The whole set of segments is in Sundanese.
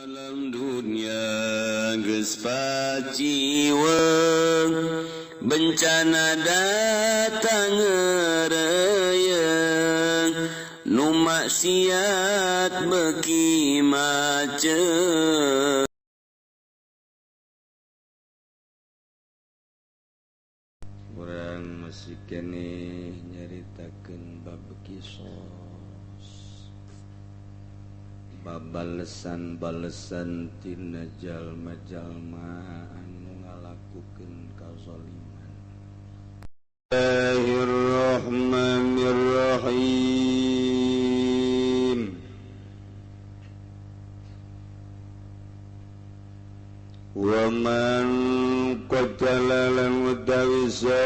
alam dunia geus paciweung bencana datang ngeureyeung nu maksiat beuki maceung. Urang masih keneh nyaritakeun bab kisos babalesan-balesan tina jalma-jalma anu ngalakukeun kazaliman. Bismillahirrahmanirrahim. Wa man qatala lan utawi sapaman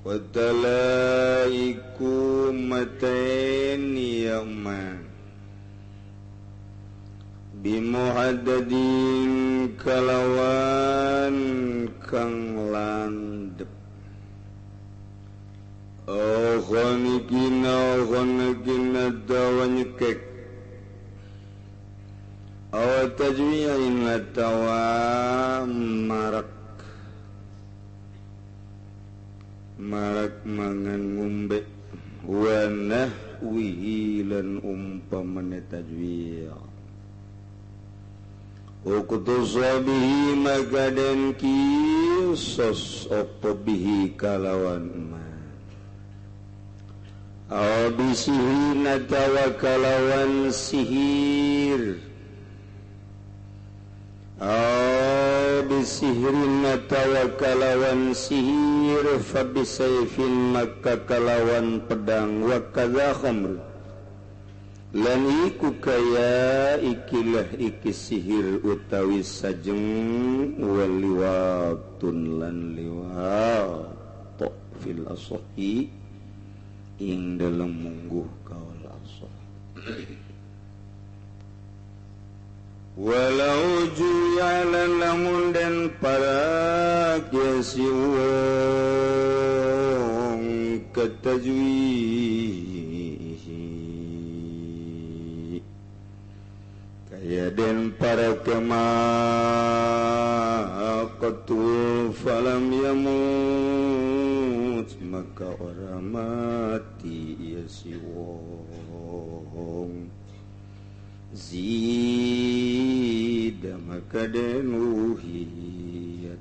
qatala iku mateni yaman bimuhaddadin kalawan kang landep khonikin dawa nyekek aw tajwi'in atawa marak mangan ngumbe wa nahwihi lan umpamane tajwi' uqtusa bihi maka den kisos apa bihi kalawan man aw bisihin atawa kalawan sihir bisihrin atawa kalawan sihir fabisayfin maka kalawan pedang wa kadza khamr lan iku kaya ikilah iki sihir utawi sajeng waliwatun lan liwat fil asahi ing dalam mungguh kaul asah. Walau juyalan lamun dan para kiasi wong ketajwi kaya den para kemaqatul falam yamut maka orang mati ia si wong zida maka denuhi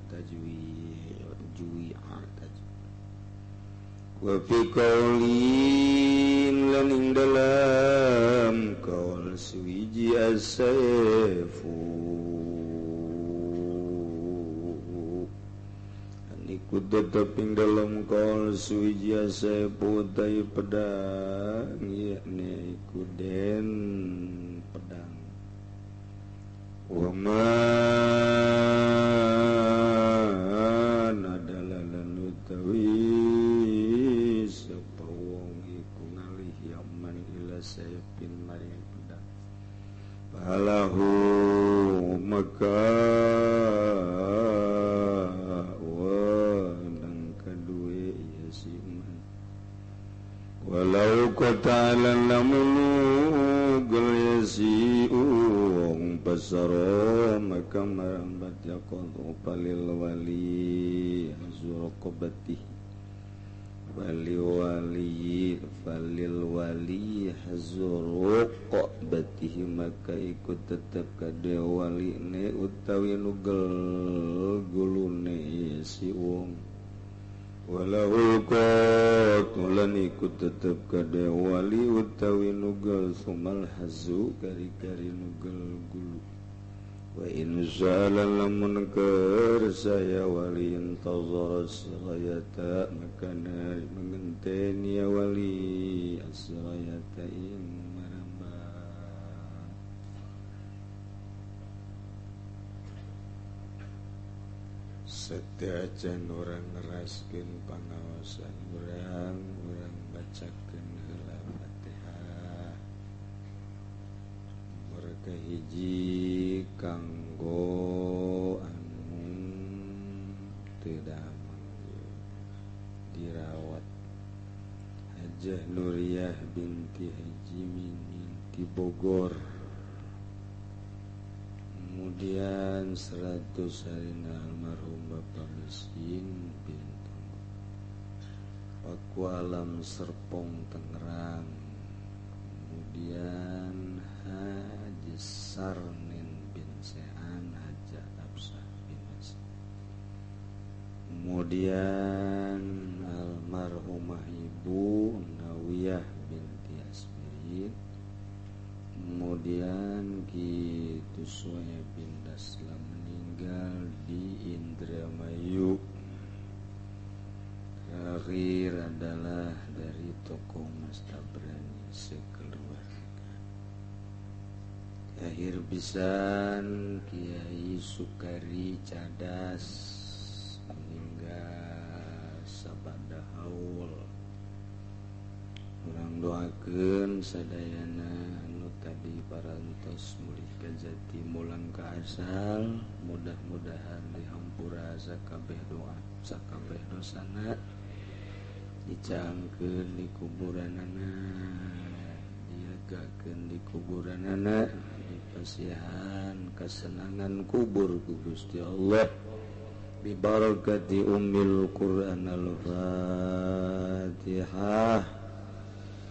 tajwi'a wa fi qaulin lan ing dalam qaul suwiji as-sayfu aniku tetep ing dalam qaul suwiji as-sayfu tai pedang yakni iku den pedang wa man adalah lan utawi sapa wong iku ngalih yaman ila sayfin maring pedang falahu maka wadang kaduwe ya siman walau qatalan lamun gel wong pasara maka marambat yaqad palil wali hazurqabati falil wali hazurqabati maka ikut tetap kade wali ne utawi nugel gulune si wong walau qatulan ikut tetep kade wali utawi nugel sumal hazu kari-kari nugel gulu wa in zalan lamun keur saya wali intazara sirayata maka nari mengenteni ya wali asrayata ing marambah setiacan orang ngeraskeun pangaosan urang bacakeun heula Fatihah mereka hiji kanggo anu teu damang dirawat Hajah Nuriyah binti Haji binti Bogor. Kemudian 100 harina almarhum Bapak Miskin bintu Paku Alam Serpong Tangerang. Kemudian Haji Sarnin bin Sean Haja Absah bin Nasir. Kemudian almarhumah Ibu Nawiyah binti Asbirin. Kemudian Ki Suaya bin Daslam meninggal di Indramayu. Terakhir adalah dari tokoh Mas Tabrani sekeluarga. Akhir pisan Kiai Sukari Cadas meninggal sabada haul. Urang doakeun sadayana anu tadi parantos mulih ka jati mulang ka asal, mudah-mudahan dihampura sakabeh doa sakabeh dosana, dicaangkeun di kuburanana, diagakeun di kuburanana, dipasihan kesenangan kubur ku Gusti Allah bi barakati ummil Qur'an al-Fatihah.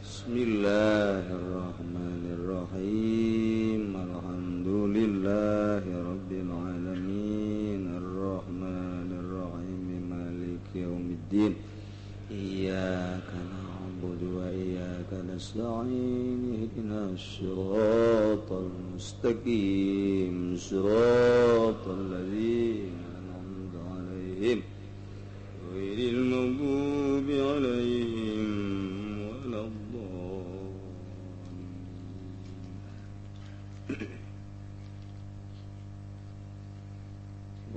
Bismillahirrahmanirrahim. Alhamdulillahi rabbil alamin. Arrahmanirrahim. Maliki yaumiddin. Iyyaka na'budu wa iyyaka nasta'in. Ihdinas siratal mustaqim. Siratal ladzina an'amta 'alaihim ghairil maghdubi 'alaihim.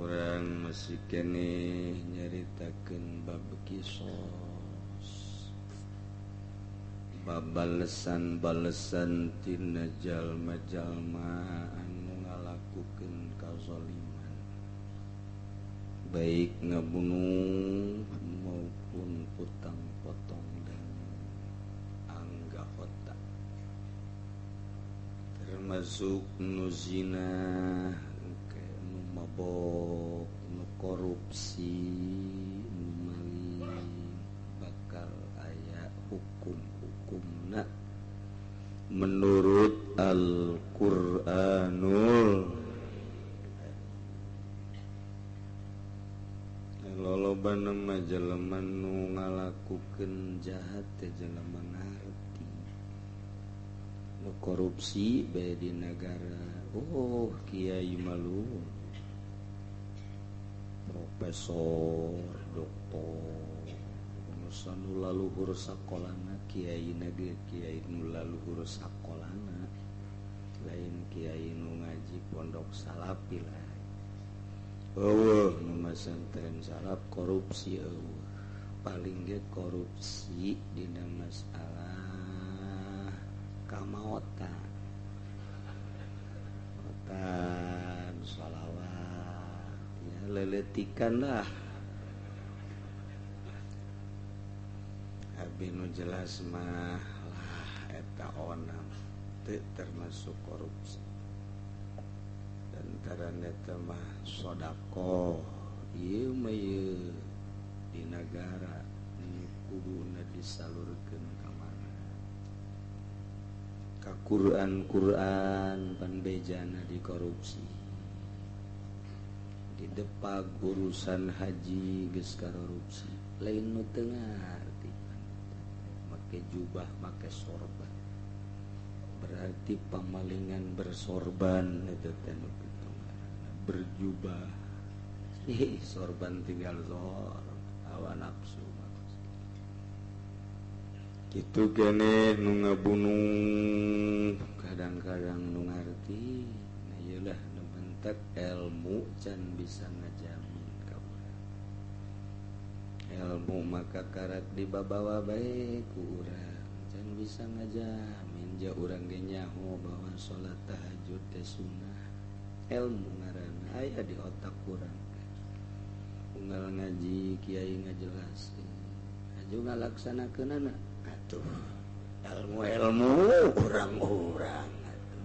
Orang masih kene nyaritakeun bab kisos, bab balesan-balesan tina jalma-jalma anu ngalakukeun kazaliman, baik ngabunuh maupun putang potong dan anggahota, termasuk nu zina, nu mabok, nu korupsi, nu maling, bakal aya hukum-hukumna menurut Al-Qur'anul. Lolobana mah jelema nu ngalakukeun jahat teh jelema ngarti. Nu korupsi bae di negara, oh kiai malu, profesor, doktor, nu laluhur sakolana, kiai nage kiai nu laluhur sakolana, lain kiai nu ngaji pondok salapi lah. Nu masantren salap korupsi paling ge korupsi dina masalah kamaotan, sholawat, ya leletikan lah. Abi nu jelas mah lah eta onam teu termasuk korupsi. Lantaran eta mah sodako, ieu mah ieu di negara nu kuduna disalurkeun ka mana? Ka Quran pan bejana di korupsi. Di depag urusan haji geus korupsi. Lain nu teu ngarti. Make jubah, make sorban. Berarti pamalingan bersorban eta teh nu kitu ngaranna berjubah. Sorban tinggal zor, hawa nafsu. Kitu kene nu ngabunuh kadang-kadang nu ngarti. Nah ieulah nu mentek ilmu can bisa ngajamin ka urang. Ilmu maka karak dibabawa bae ku urang, can bisa ngajamin ja urang ge nyaho bahwa salat tahajud teh sunnah. Ilmu ngaranna aya di otak urang. Unggal ngaji kiai ngajelaskeun, aju ngalaksanakeunana atuh ilmu orang-orang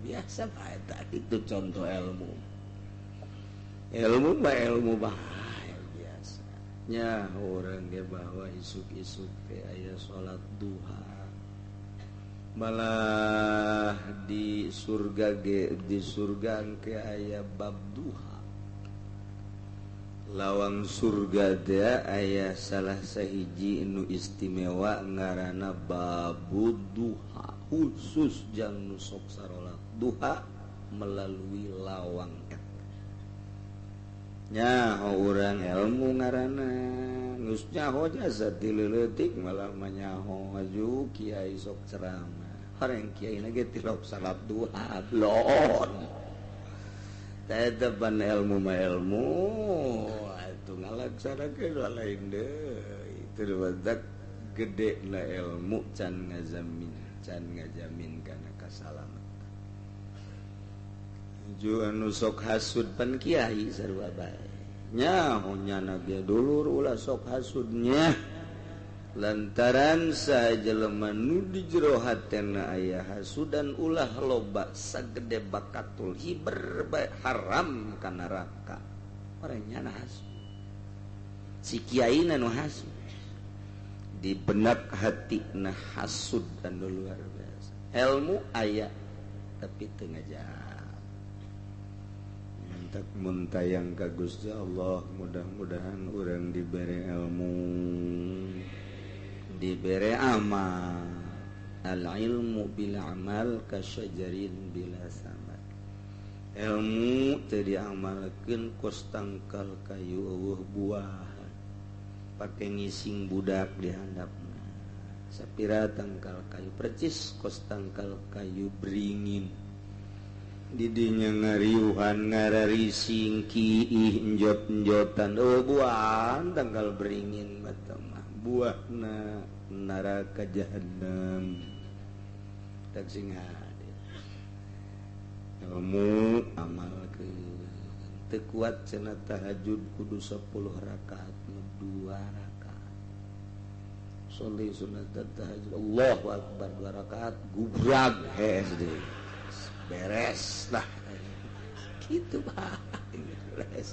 biasa eta itu contoh ilmu bahaya biasanya orang ge bahwa isuk-isuk teh aya salat duha malah di surga ke aya bab duha lawang surga dia aya salah sahiji nu istimewa ngaranna babud duha khusus jang nu sok sarolat duha melalui lawang eta nya urang ilmu ngaranna geus nyaho jasa tileutik malah manyaho aju kiai sok ceramah hareng kiai na ge tilok salat duha blon tetepan ilmu mah ilmu itu ngalaksanakeun lain deui teu badak gedena ilmu can ngajamin kana kasalamatan ju anu sok hasud pan kiai sarua bae nyaho nyana ge dulur ulah sok hasudnya lantaran sajelema nu di jero hatena aya hasudan ulah loba sagede bakatul hiber haram ka neraka orangnya hasud si kiai nu hasud di benak hatina hasud dan luar biasa ilmu aya tapi teu ngajak mentak muntayang ka Gusti Allah mudah-mudahan urang dibere ilmu diberi amal al ilmu bil amal kasyajarin bila samad ilmu teu diamalkeun kos tangkal kayu eueuh buahan pake ngising budak di handapna sapira tangkal kayu percis kos tangkal kayu beringin di dinya ngariuhan ngararising kiih enjot-enjotan buahan tangkal beringin batam buahna neraka jahannam tak sing hade ilmu amal ke teu kuat cenah tahajud kudu 10 rakaat 2 rakaat sholli sunat tahajud Allahu akbar 2 rakaat gubrag hesde beres lah kitu beres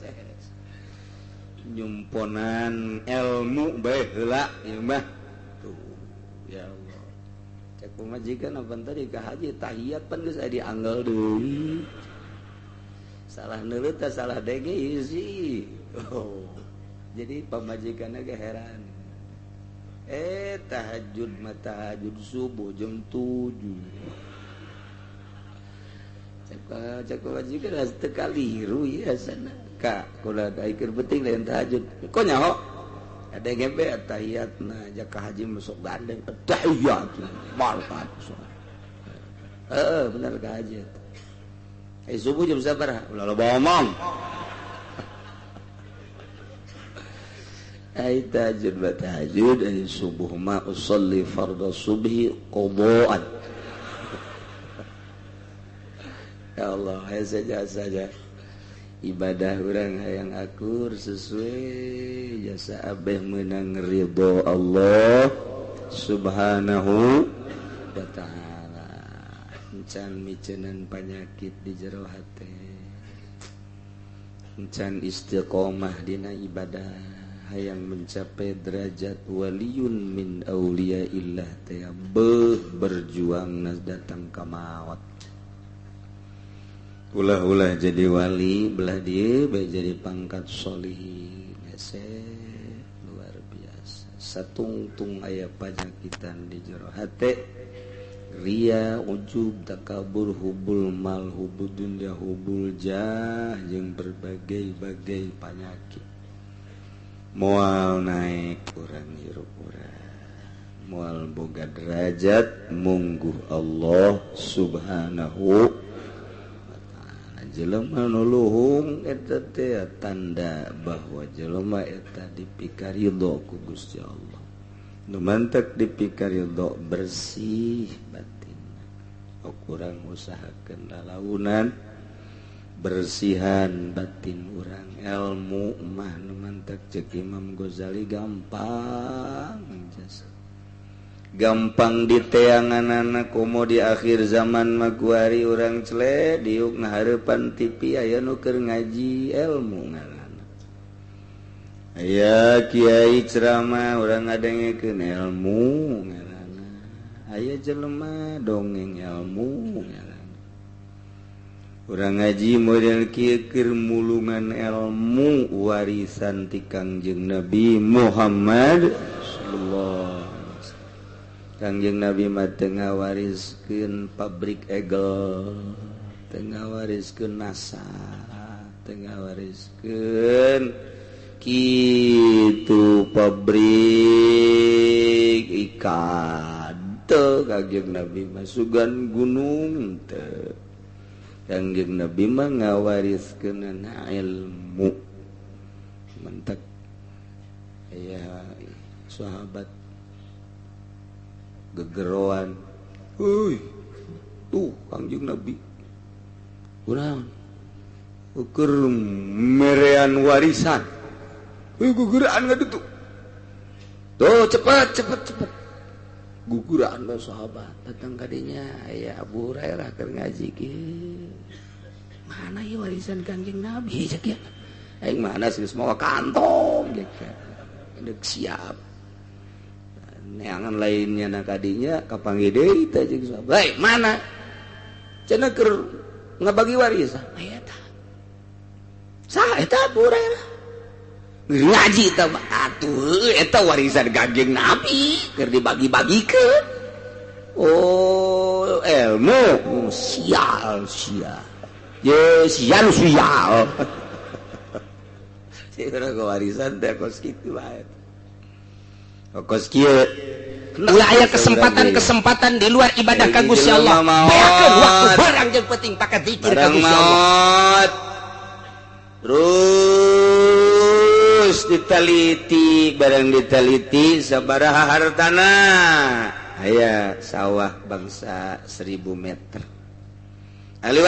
nyumponan ilmu bae heula ieu mah tuh ya Allah cek pamajikan apa tadi ka haji tahiyat pan geus aya dianggal deui salah neuleut tah salah dege isi jadi pamajikanna ge heran tahajud mah tahajud subuh jam 7 cek pamajikan teu kaliru ya sana Kak, kalau ada ikir penting lain tahajud. Kok nyaho? Ada yang gembe tahiyatna jaka haji masuk gandeng tahiyat. Malkat. Benar ka haji. Subuh jam sabaraha? Ulah lo ngomong. Ai tahajud ba tahajud ai subuh ma usolli fardhu subhi qadaan. Ya Allah, saja ibadah orang hayang akur sesuai jasa abeh menang ridho Allah subhanahu wa ta'ala encan micenan penyakit di jero hate encan istiqomah dina ibadah hayang mencapai derajat waliyun min auliyaillah teh berjuang nas datang ka maut ulah jadi wali belah dia baik jadi pangkat solihin luar biasa satungtung aya pajakitan di jero hate ria ujub takabur hubul mal hubul dunya hubul jah jeung berbagai-bagai penyakit moal naik urang hirup urang moal boga derajat mungguh Allah subhanahu jelema nu luhung eta teh tanda bahwa jelema eta dipikaridho ku Gusti Allah. Nu mantek dipikaridho bersih batin. Kurang usahakeun lalaunan bersihan batin urang ilmu mah nu mantek cek Imam Ghazali gampang jasa. gampang diteangan anak komo di akhir zaman maguari orang cele diuk na harapan TV aya nu keur ngaji ilmu ngaranna aya kiai ceramah urang ngadengekeun ilmu ngaranna aya jelema dongeng ilmu ngaranna urang ngaji model kieu keur mulungan ilmu warisan ti Kangjeng Nabi Muhammad sallallahu Kangjeng Nabi mah teu ngawariskeun pabrik egel, teu ngawariskeun NASA, teu ngawariskeun kitu pabrik ikan. Teu Kangjeng Nabi mah sugan gunung teu. Kangjeng Nabi mah ngawariskeun ilmu. Mentek aya sahabat gegeroan, tuh Kangjeng Nabi, kurang, ukur merean warisan, guguran nggak tuh cepat, guguran lah sahabat, datang kadinya, ya Abu Hurairah keur ngaji ke, mana ya warisan Kangjeng Nabi, cek ya, mana sih semua kantong, dek siap. Neangan lainnya nak kadinya kapanggih deui teh jeung sahabat. Hei, mana? Cenah keur ngabagi warisan. Eta. Saha eta Abu Hurairah? Ngaji teh mah atuh eta warisan Kangjeng Nabi keur dibagi-bagikeun. Oh, ilmu sial. Ye sial. Cina warisan teh kos kitu bae. Kos kieu ulah aya kesempatan di luar ibadah ka Gusti Allah. Beakeun waktu barang jeung penting pake zikir ka Gusti Allah. Terus ditaliti sabaraha hartana. Aya sawah bangsa 1000 meter. Ahli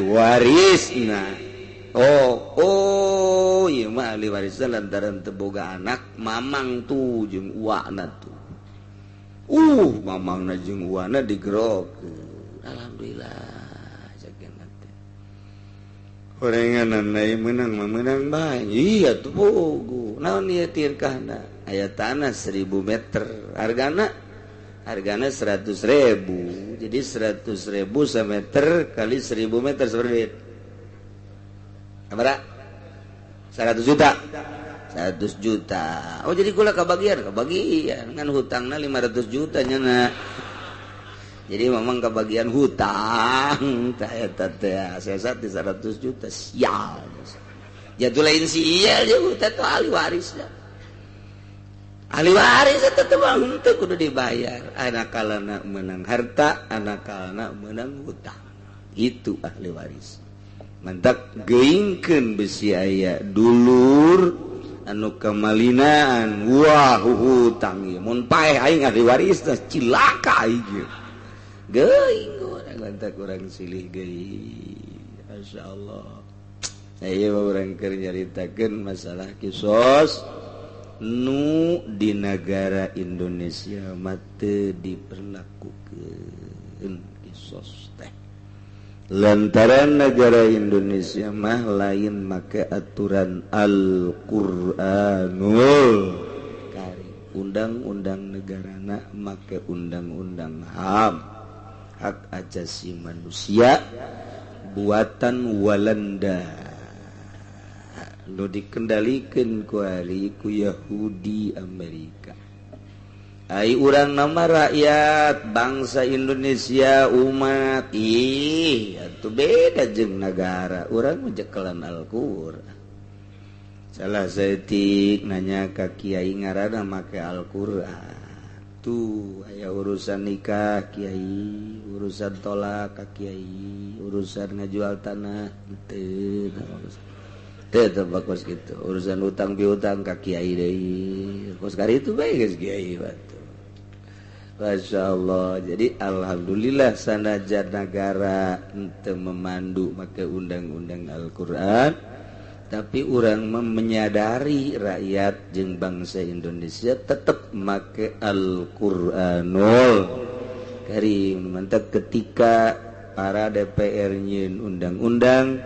warisna. Oh, iya mah ahli warisan lantaran teu boga anak, mamang tuh jeung uwana tuh. Mamangna jeung uwana digerokeun. Alhamdulillah jagenna teh. Horenganan ai menang bae. Iya tuh bogo. Naon ieu tirkahna? Aya tanah 1000 meter. Hargana 100.000. Jadi 100.000 sameter kali 1000 meter seperti Kamera 100 juta. Oh jadi kula kebagian kan hutangna 500 juta nya. Jadi memang kebagian hutang tah eta teh asesat di 100 juta sial. Jatuh lain sial ya hutang teh ahli waris ya. Ahli waris eta teh mah teu kudu dibayar. Anakalana menang harta, anakalana menang hutang. Itu ahli waris. Mantak geingkeun besi aya dulur anu kamalinaan wah hutang ieu mun paeh aing ahli waris teh cilaka ieu geuing urang mantak urang silih geuing masyaallah aya urang keur nyaritakeun masalah kisos nu di negara Indonesia mah teu diperlakukeun kisos teh lantaran negara Indonesia mah lain make aturan Al-Qur'anul Karim. Undang-undang negarana make undang-undang HAM, hak asasi manusia buatan Walanda. Nu dikendalikeun ku Yahudi Amerika. Ai urang nama rakyat bangsa Indonesia umat atuh beda jeung negara urang menjekelan Al-Qur'an salah saeutik nanya ka kiai ngaranna make Al-Qur'an tuh aya urusan nikah kiai urusan tolak ka kiai urusan ngajual tanah teu bakos kitu urusan utang piutang ka kiai deui kos kari itu bae geus kiai batu. Masya Allah. Jadi alhamdulillah sanajan negara ente memandu make undang-undang Al-Quran tapi orang menyadari rakyat jeung bangsa Indonesia tetap make Al-Qur'anul Karim. Mantap ketika para DPR nyeun undang-undang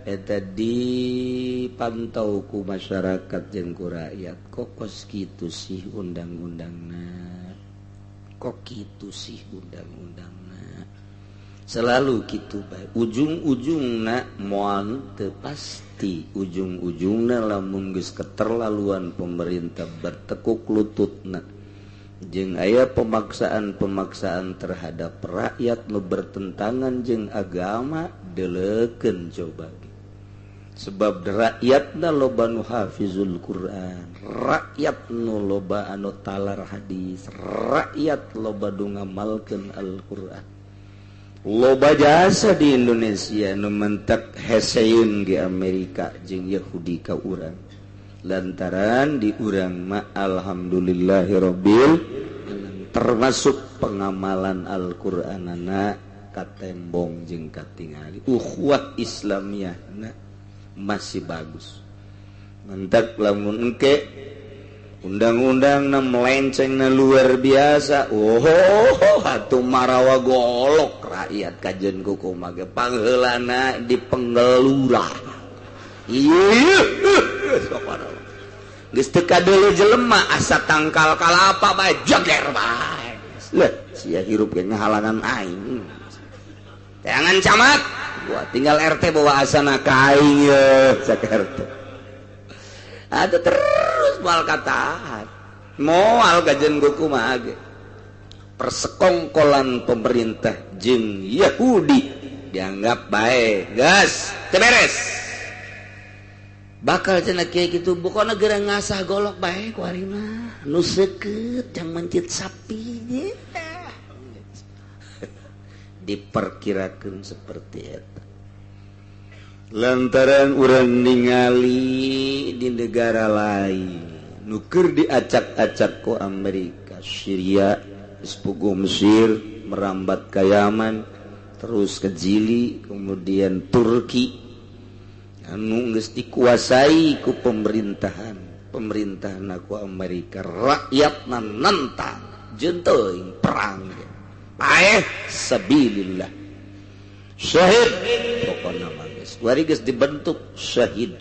eta dipantau ku masyarakat jeung ku rakyat, kok kitu sih undang-undangna, kok kitu sih undang-undangna, selalu gitu baik ujung-ujungna moal teu pasti, ujung-ujungna lamun geus keterlaluan pemerintah bertekuk lututna jeung aya pemaksaan terhadap rakyat nu bertentangan jeung agama, deleukeun coba. Sebab rakyatna loba nu hafizul Quran, rakyat nu loba anu talar hadis, rakyat loba nu ngamalkeun Al-Quran. Loba jasa di Indonesia nu mentek heseun di Amerika jeung Yahudi ka urang. Lantaran di urang mah alhamdulillahirabbil termasuk pengamalan Al-Qur'anana katembong jeung katingali. Ukhuwah Islamiyahna masih bagus. Mentek lamun engke undang-undang na melenceng na luar biasa. Atuh marawa golok rakyat kajen kukumaha ge pangheulana dipenggelurah. Iya. Geus teu kadeuleu jelema asa tangkal kalapa bae jager bae. Leuh, sia hirup ge ngahalangan aing. Jangan camat, gua tinggal RT bawa asana ka aing ye, cak RT. Ada terus moal katahan, moal gajen kumaha ge. Persekongkolan pemerintah jeung Yahudi dianggap bae, gas, teu beres. Bakal cenah kieu kitu pokona geura ngasah golok bae ku ari mah, nu seukeut jang mencit sapi ge. Diperkirakan seperti itu. Lantaran urang ningali di negara lain nuker diacak-acak ku Amerika, Syria, sepugu Mesir, merambat ke Yaman, terus ke Jili, kemudian Turki, anu geus dikuasai ku pemerintahan ku Amerika, rakyatna nentang jeung teuing perang. Sabilillah syahid pokona mah geus kuari geus dibentuk syahid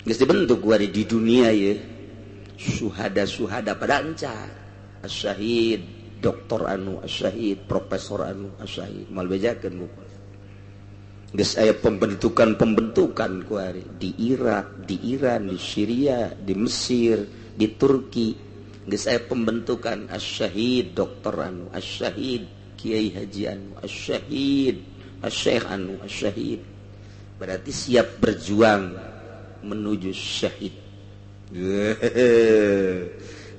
geus dibentuk kuari di dunia ye syuhada pada encar asyahid doktor anu asyahid profesor anu asyahid mal bejakeun buku geus aya pembentukan kuari di Irak, di Iran, di Syria, di Mesir, di Turki. Geus aya pembentukan asyahid doktor anu asyahid kiai haji anu asyahid asyekh anu asyahid, berarti siap berjuang menuju syahid.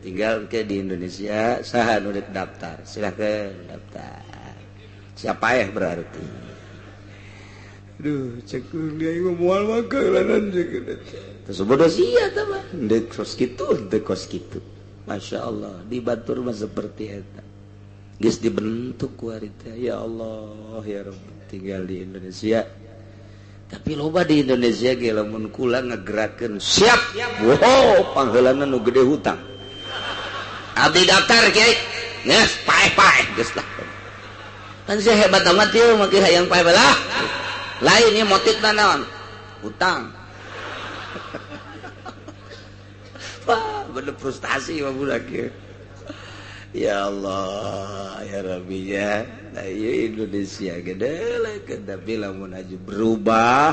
Tinggal ke di Indonesia saha nu rek daftar, silakan daftar. Siapa ya berarti? Aduh, cek dia ngomong makalan tersebut sia tah mah dek kos kitu. Masya Allah, di Batur mah seperti itu. Geus dibentuk kuarita, ya Allah, ya Rabb, tinggal di Indonesia. Tapi loba di Indonesia ge lamun kula ngagerakeun siap. Wow, pangheulana nu gede hutang. Abdi daftar kiai. Geus paeh geus lah. Kan saya hebat amat ieu make hayang paeh balah. Lain ieu motifna naon? Hutang. Wah, bener frustasi mah budak ya. Ya Allah, ya Rabbi ya. Nah, ya Indonesia gede lah, tapi lamun aja berubah,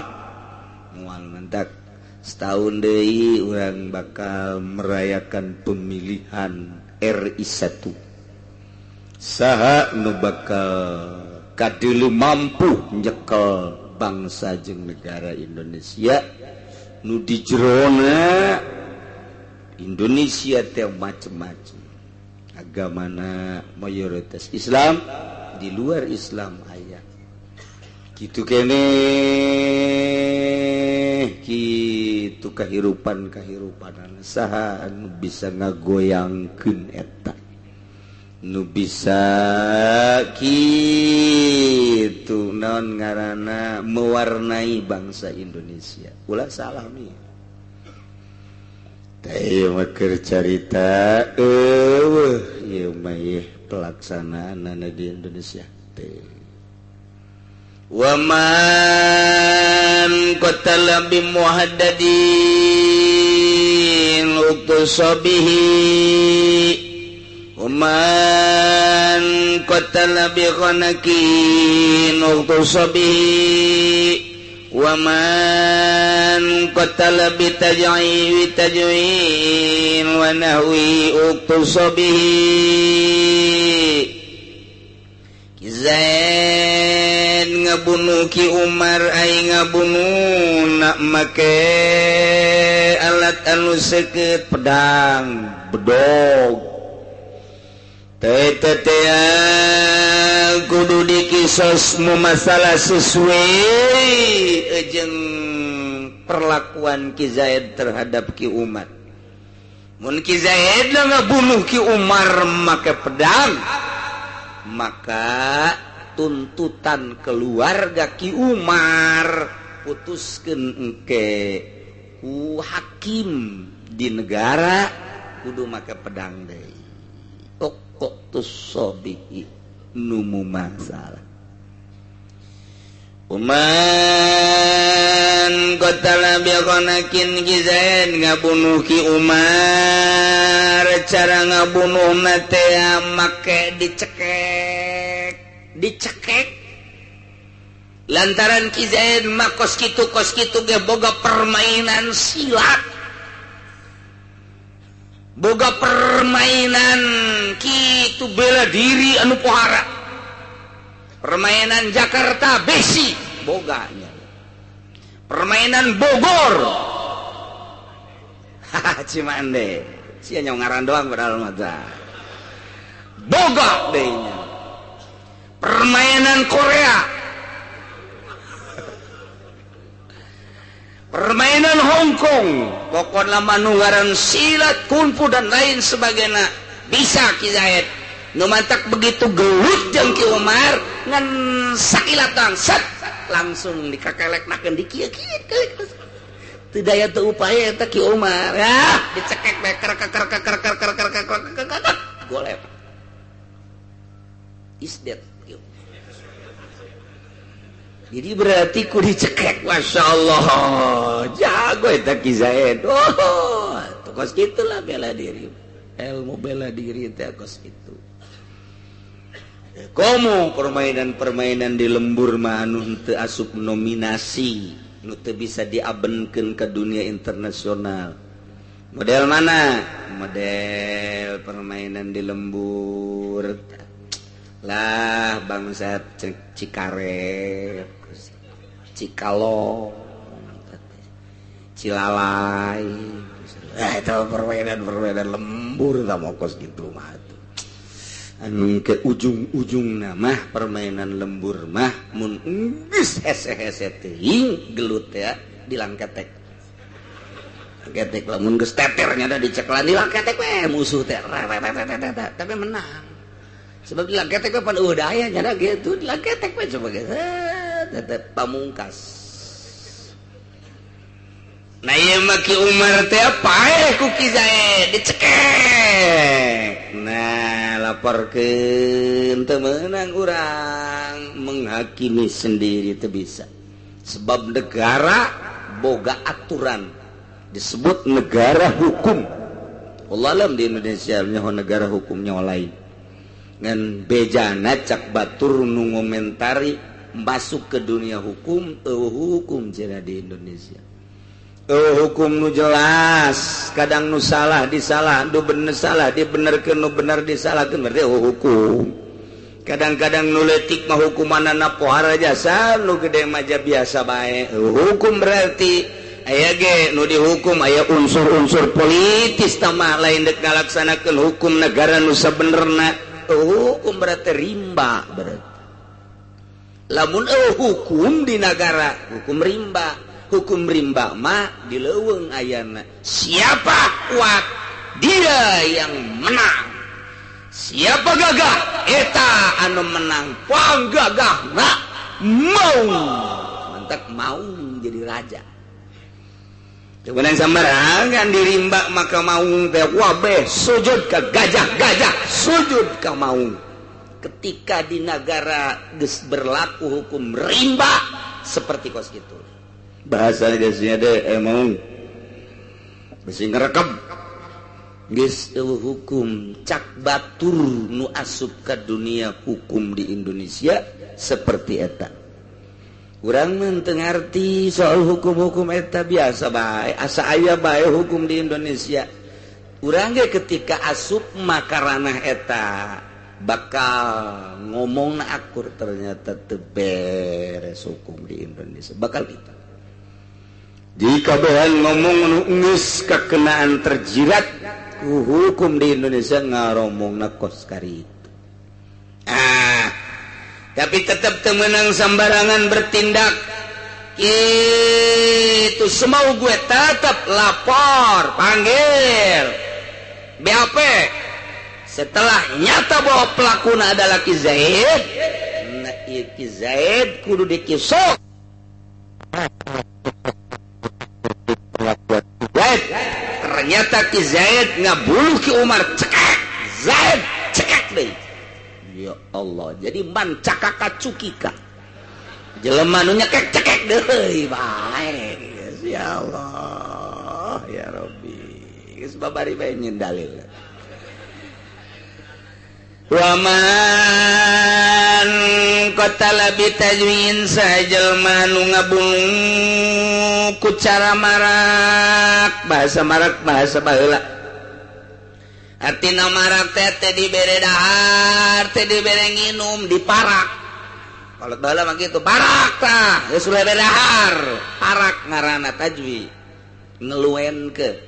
mual mentak. Setahun deui urang bakal merayakan pemilihan RI 1. Saha nu bakal kadeuleu mampu nyekel bangsa jeung negara Indonesia nu di jerona Indonesia teh macam-macam agamana mayoritas Islam, di luar Islam aya kitu kene kitu kahirupan saha anu bisa ngagoyangkeun eta nu bisa kitu naon ngaranna mewarnai bangsa Indonesia. Ulah salah mi. Teu mah keur carita ieu mah pelaksanaanna di Indonesia teh. Wa man qatala bi muhaddadin uqtusabihi wa man qatala bi khanakin uqtusabihi wa man qatala bi taj'in wa nahwi uqtusabihi. Zaid ngabunuh Ki Umar ai ngabunuh nak make alat anu seukeut pedang bedog teh kudu dikisos mu masalah sesuai jeung perlakuan Ki Zaid terhadap Ki Umar. Mun Ki Zaid ngabunuh Ki Umar make pedang, maka tuntutan keluarga Ki Umar putuskeun engke ku hakim di negara kudu make pedang deui. Kok tusobihi numu masalah. Uman qatala bi khanakin Ki Zaid ngabunuh Ki Umar, cara ngabunuhna teh make dicekek lantaran Ki Zaid mah kos kitu ge boga permainan silat, boga permainan kitu bela diri anu pohara, permainan Jakarta besi boganya, permainan Bogor Cimande sia nyong ngaran doang padahal mah boga deui nya, permainan Korea, permainan Hong Kong, pokoknya manunggaran silat, kungfu dan lain sebagainya bisa Ki Zaid. Nu mantak begitu gelut jeung Ki Umar ngan sakilatan set langsung dikakeleknakeun di kieu teu daya teu upaya eta Ki Umar ya dicekek beker golep is dead. Jadi berarti ku dicekek, Masya Allah jago eta Ki Zaid. Oh kos gitulah bela diri, ilmu bela diri teh kos gitu. Komo permainan di lembur mah anu teu asup nominasi, nu teu bisa diabenkeun ke dunia internasional. Model mana? Model permainan di lembur lah bangsa Cikaret, Cikalong, Cilalai. Itu permainan lembur tak mau kos gitu mah. Anu ke ujung mah permainan lembur mah mun geus hese-hese teuing gelut ya dilangketek. Ketek lamun geus teternya da diceklan dilangketek we musuh teh. Tapi menang. Sebab dilangketek we pan daya nya da gitu dilangketek we coba geus. Tetep pamungkas. Nah ieu mah Ki Umar teh paeh ku Ki Zaid dicekek. Nah laporkeun teu meunang urang menghakimi sendiri teu bisa. Sebab negara boga aturan disebut negara hukum. Allah alam di Indonesia nyaho negara hukumnya lain. Ngan bejana cak batur nu ngomentari masuk ke dunia hukum, hukum cenah di Indonesia. Hukum nu jelas, kadang nu salah disalah, nu bener salah dibenerkeun, nu bener disalahkeun berarti hukum. Kadang-kadang nu leutik mah hukumanna pohara jasa, nu gede mah biasa bae. Hukum berarti aya ge nu dihukum aya unsur-unsur politis tama lain dek ngalaksanakeun hukum negara nu sabenerna. Hukum berarti rimba berarti. Lamun hukum di negara, hukum rimba. Hukum rimba mah di leuweung ayana. Siapa kuat, dia yang menang. Siapa gagah, eta anu menang. Panggagahna mau mantap mau jadi raja. Kemudian sembarangan dirimba maka maung teh wabe sujud ke gajah sujud ke maung. Ketika di negara geus berlaku hukum rimba seperti kos gitu. Bahasa geusnya deh maung. Bisi ngerekam. Geus hukum cak batur nu asup ka dunia hukum di Indonesia seperti eta. Urang mah teu ngarti soal hukum-hukum eta biasa bae, asa aya bae hukum di Indonesia. Urang ge ketika asup maka ranah eta bakal ngomongna akur ternyata teu beres hukum di Indonesia. Bakal kita. Jika bahan ngomong nu geus kakenaan terjirat hukum di Indonesia ngaromongna kos kari. Tapi tetap temenang sembarangan bertindak itu semau gue tetap lapor panggil BAP setelah nyata bahwa pelakuna adalah Ki Zaid. Nah Ki Zaid kudu dikisok ternyata Ki Zaid ngabuluh Ki Umar cekak Zaid cekak deh. Ya Allah, jadi man cakaka cukika. Jelema nu nyekek cekek deui bae. Ya Allah, ya Rabbi. Geus babari bae nyeun dalil. Wa man qatala bi tajwin sajelma nu ngabunuh ku cara marak, bahasa baheula. Artina marak teh dibere dahar, teh dibere nginum, diparak. Kalau baheula mah kitu, parak tah, geus dibere dahar, parak ngaranna tajwi. Ngeluenkeun.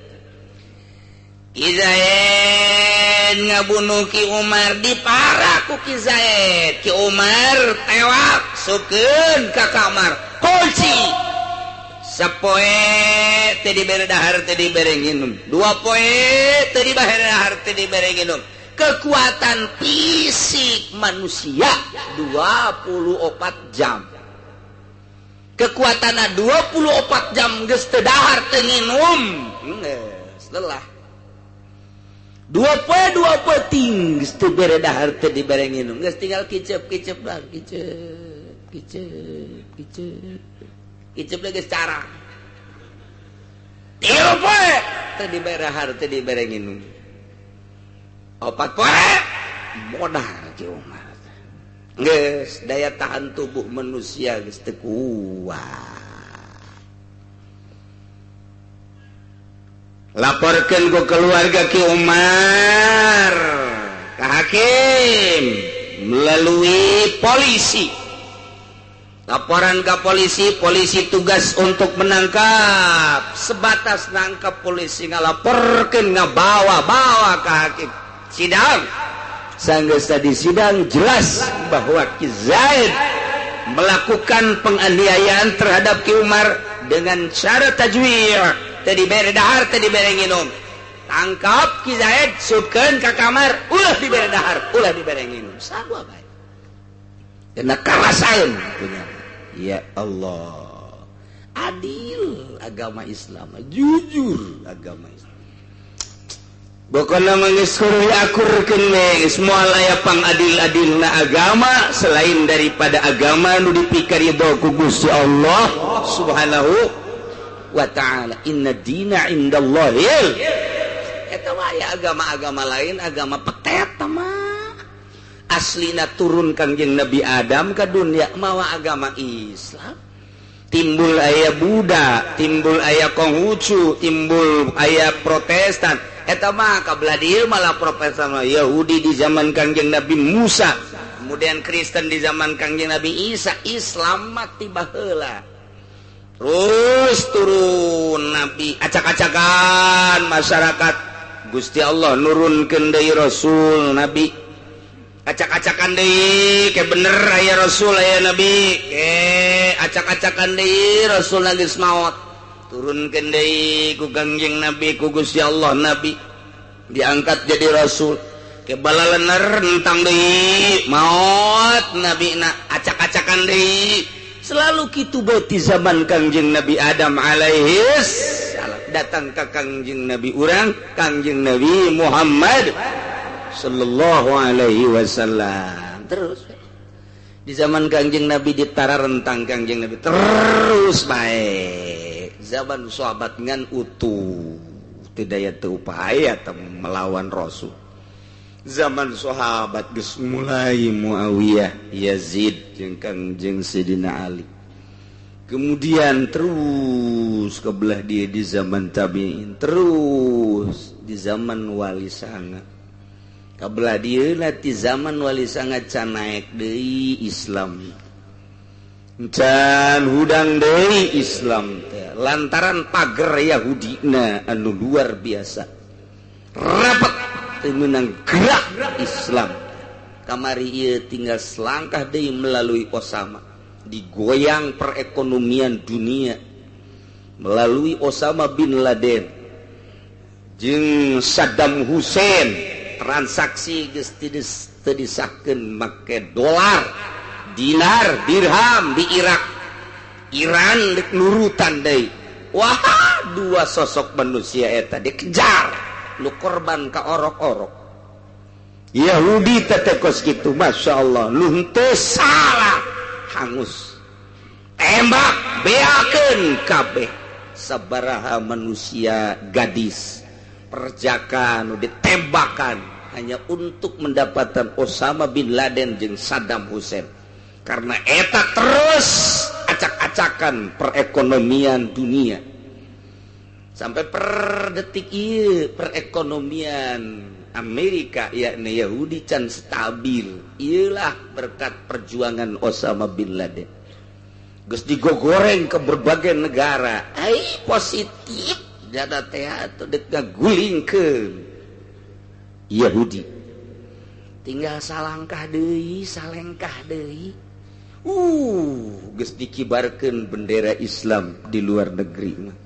Ki Zaid ngabunuh Ki Umar diparak ku Ki Zaid. Ki Umar tewak sukeun ka kamar, kunci. Sapoe teh dibere dahar teh dibere nginum. 2 poe teh dibere dahar teh dibere nginum. Kekuatan fisik manusia 24 jam. Kekuatanna 24 jam geus teu dahar teu nginum. Geus lelah. 2 poe ting geus teu bere dahar teu dibere nginum. Geus tinggal kicep lah, kicep. Icep lagi secara 3 poe teu dibere dahar teu dibere nginum. 4 poe modal Ki Umar. Geus daya tahan tubuh manusia geus teu kuat. Laporkeun ku keluarga Ki Umar ka hakim melalui polisi. Laporan ke polisi tugas untuk menangkap. Sebatas nangkap polisi ngalaporkeun ngabawa ke hakim sidang. Sanggeus tadi sidang jelas bahwa Ki Zaid melakukan penganiayaan terhadap Ki Umar dengan cara tajwir. Teu dibere dahar, teu dibere nginum. Tangkap Ki Zaid, sukeun ka kamar, ulah dibere dahar, ulah dibere nginum. Sabua bae. Kena karasain punya. Ya Allah, adil agama Islam, jujur agama Islam. Pokoknya mengiskurui akurkeun we moal aya pangadil-adilna agama selain daripada agama nu dipikaridho ku Gusti Allah Subhanahu wa taala. Inna dina indallahil. Eta mah aya agama-agama lain, agama petet mah. Aslina turun Kangjeng Nabi Adam ke dunia mawa agama Islam. Timbul aya Buddha, timbul aya Konghucu, timbul aya Protestan. Eta mah kabelah dieu malah Protestan Yahudi di zaman Kangjeng Nabi Musa, kemudian Kristen di zaman Kangjeng Nabi Isa. Islam mati baheula. Terus turun Nabi, acak-acakan masyarakat. Gusti Allah nurunkeun deui Rasul Nabi. Acak-acakan deui ke bener aya Rasul aya Nabi, acak-acakan deui Rasul geus maot. Turunkeun deui ku Kangjeng Nabi ku Gusti Allah Nabi diangkat jadi Rasul. Ke balalener entang deui maot Nabi na acak-acak acak-acakan deui selalu kitu beuti zaman Kangjeng Nabi Adam alaihis salam datang ka Kangjeng Nabi urang Kangjeng Nabi Muhammad sallallahu alaihi wasallam terus di zaman Kangjeng Nabi ditara rentang Kangjeng Nabi terus baik zaman sahabat ngan utuh tidak aya teu upaya melawan Rasul zaman sahabat geus mulai Muawiyah Yazid jeung Kangjeng Sayyidina Ali kemudian terus kebelah dia di zaman tabi'in terus di zaman wali sanga kabelah dia di zaman wali sanga can naek deui Islam can hudang deui Islam teh lantaran pager Yahudina anu luar biasa rapat menang gerak Islam kamari ieu tinggal selangkah deui melalui Osama digoyang perekonomian dunia melalui Osama bin Laden jeung Saddam Hussein transaksi geus teu disahkeun make dolar dinar dirham di Irak Iran dek nurutan deui wah dua sosok manusia eta dikejar lu korban ka orok-orok Yahudi tetekos gitu Masya Allah lu henteu salah hangus tembak beakeun kabeh sabaraha manusia gadis perjaka nu ditembakan hanya untuk mendapatkan Osama bin Laden jeung Saddam Hussein karena eta terus acak-acakan perekonomian dunia sampai per detik ieu perekonomian Amerika yakni Yahudi can stabil ieulah berkat perjuangan Osama bin Laden geus digogoreng ke berbagai negara ai positif jada teh atuh deuk ngagulingkeun Yahudi tinggal salangkah deui salengkah deui geus dikibarkeun bendera Islam di luar negeri mah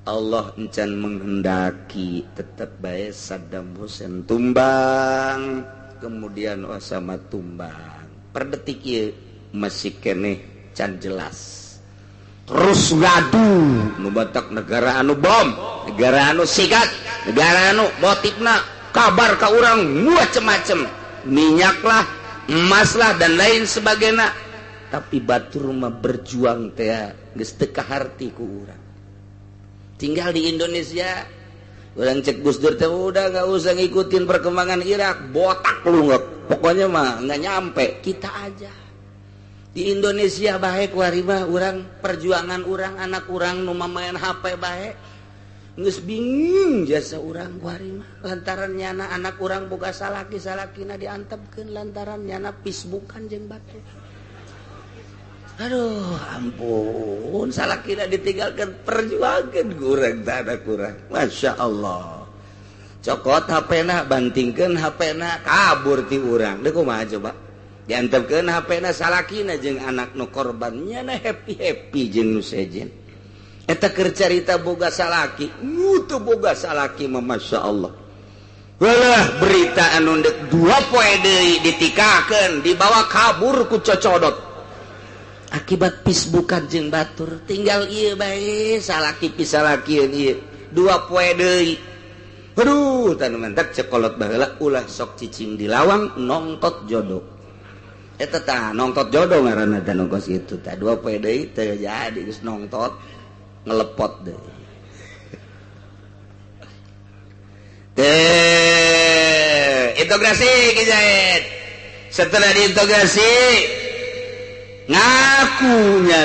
Allah encan menghendaki tetap baik Saddam Hussein tumbang kemudian Osama tumbang per detik ieu masih keneh can jelas terus ngadu nu batak negara anu bom negara anu sigat negara anu motifna kabar ka urang macem-macem minyak lah emas lah dan lain sebagainya tapi batur mah berjuang teh geus teu kaharti ku urang tinggal di Indonesia orang cek Gus Dur teh udah gak usah ngikutin perkembangan Irak botak lu nggak pokoknya mah nggak nyampe kita aja di Indonesia baik warima orang perjuangan orang anak orang nu main HP baik geus bingung jasa orang warima lantaran nyana anak orang boga salaki-salakina diantepkeun lantaran nyana Facebookan jeung batu aduh ampun salah kira ditinggalkan perjuangan kurang tak kurang Masya Allah cokot HP-na bantingkan HP-na kabur ti urang deh kumaha coba diantepkeun HP-na salakina jeung anak nu korbannya na happy jeung nu sejen eta keur carita boga salaki teu boga salaki mah Masya Allah walah berita anu dek 2 poe deui ditikakeun dibawa kabur ku cocodot akibat Facebookan jeung batur tinggal ieu bae salaki pisalakieun ieu 2 poe deui aduh tanu mantap cekolot baheula ulah sok cicing di lawang nongtot jodoh eta tah nongtot jodoh ngaranna tah nongkos kitu tah 2 poe deui teu jadi geus nongtot ngelepot deui integrasi Kizaid setelah diintegrasi ngakunya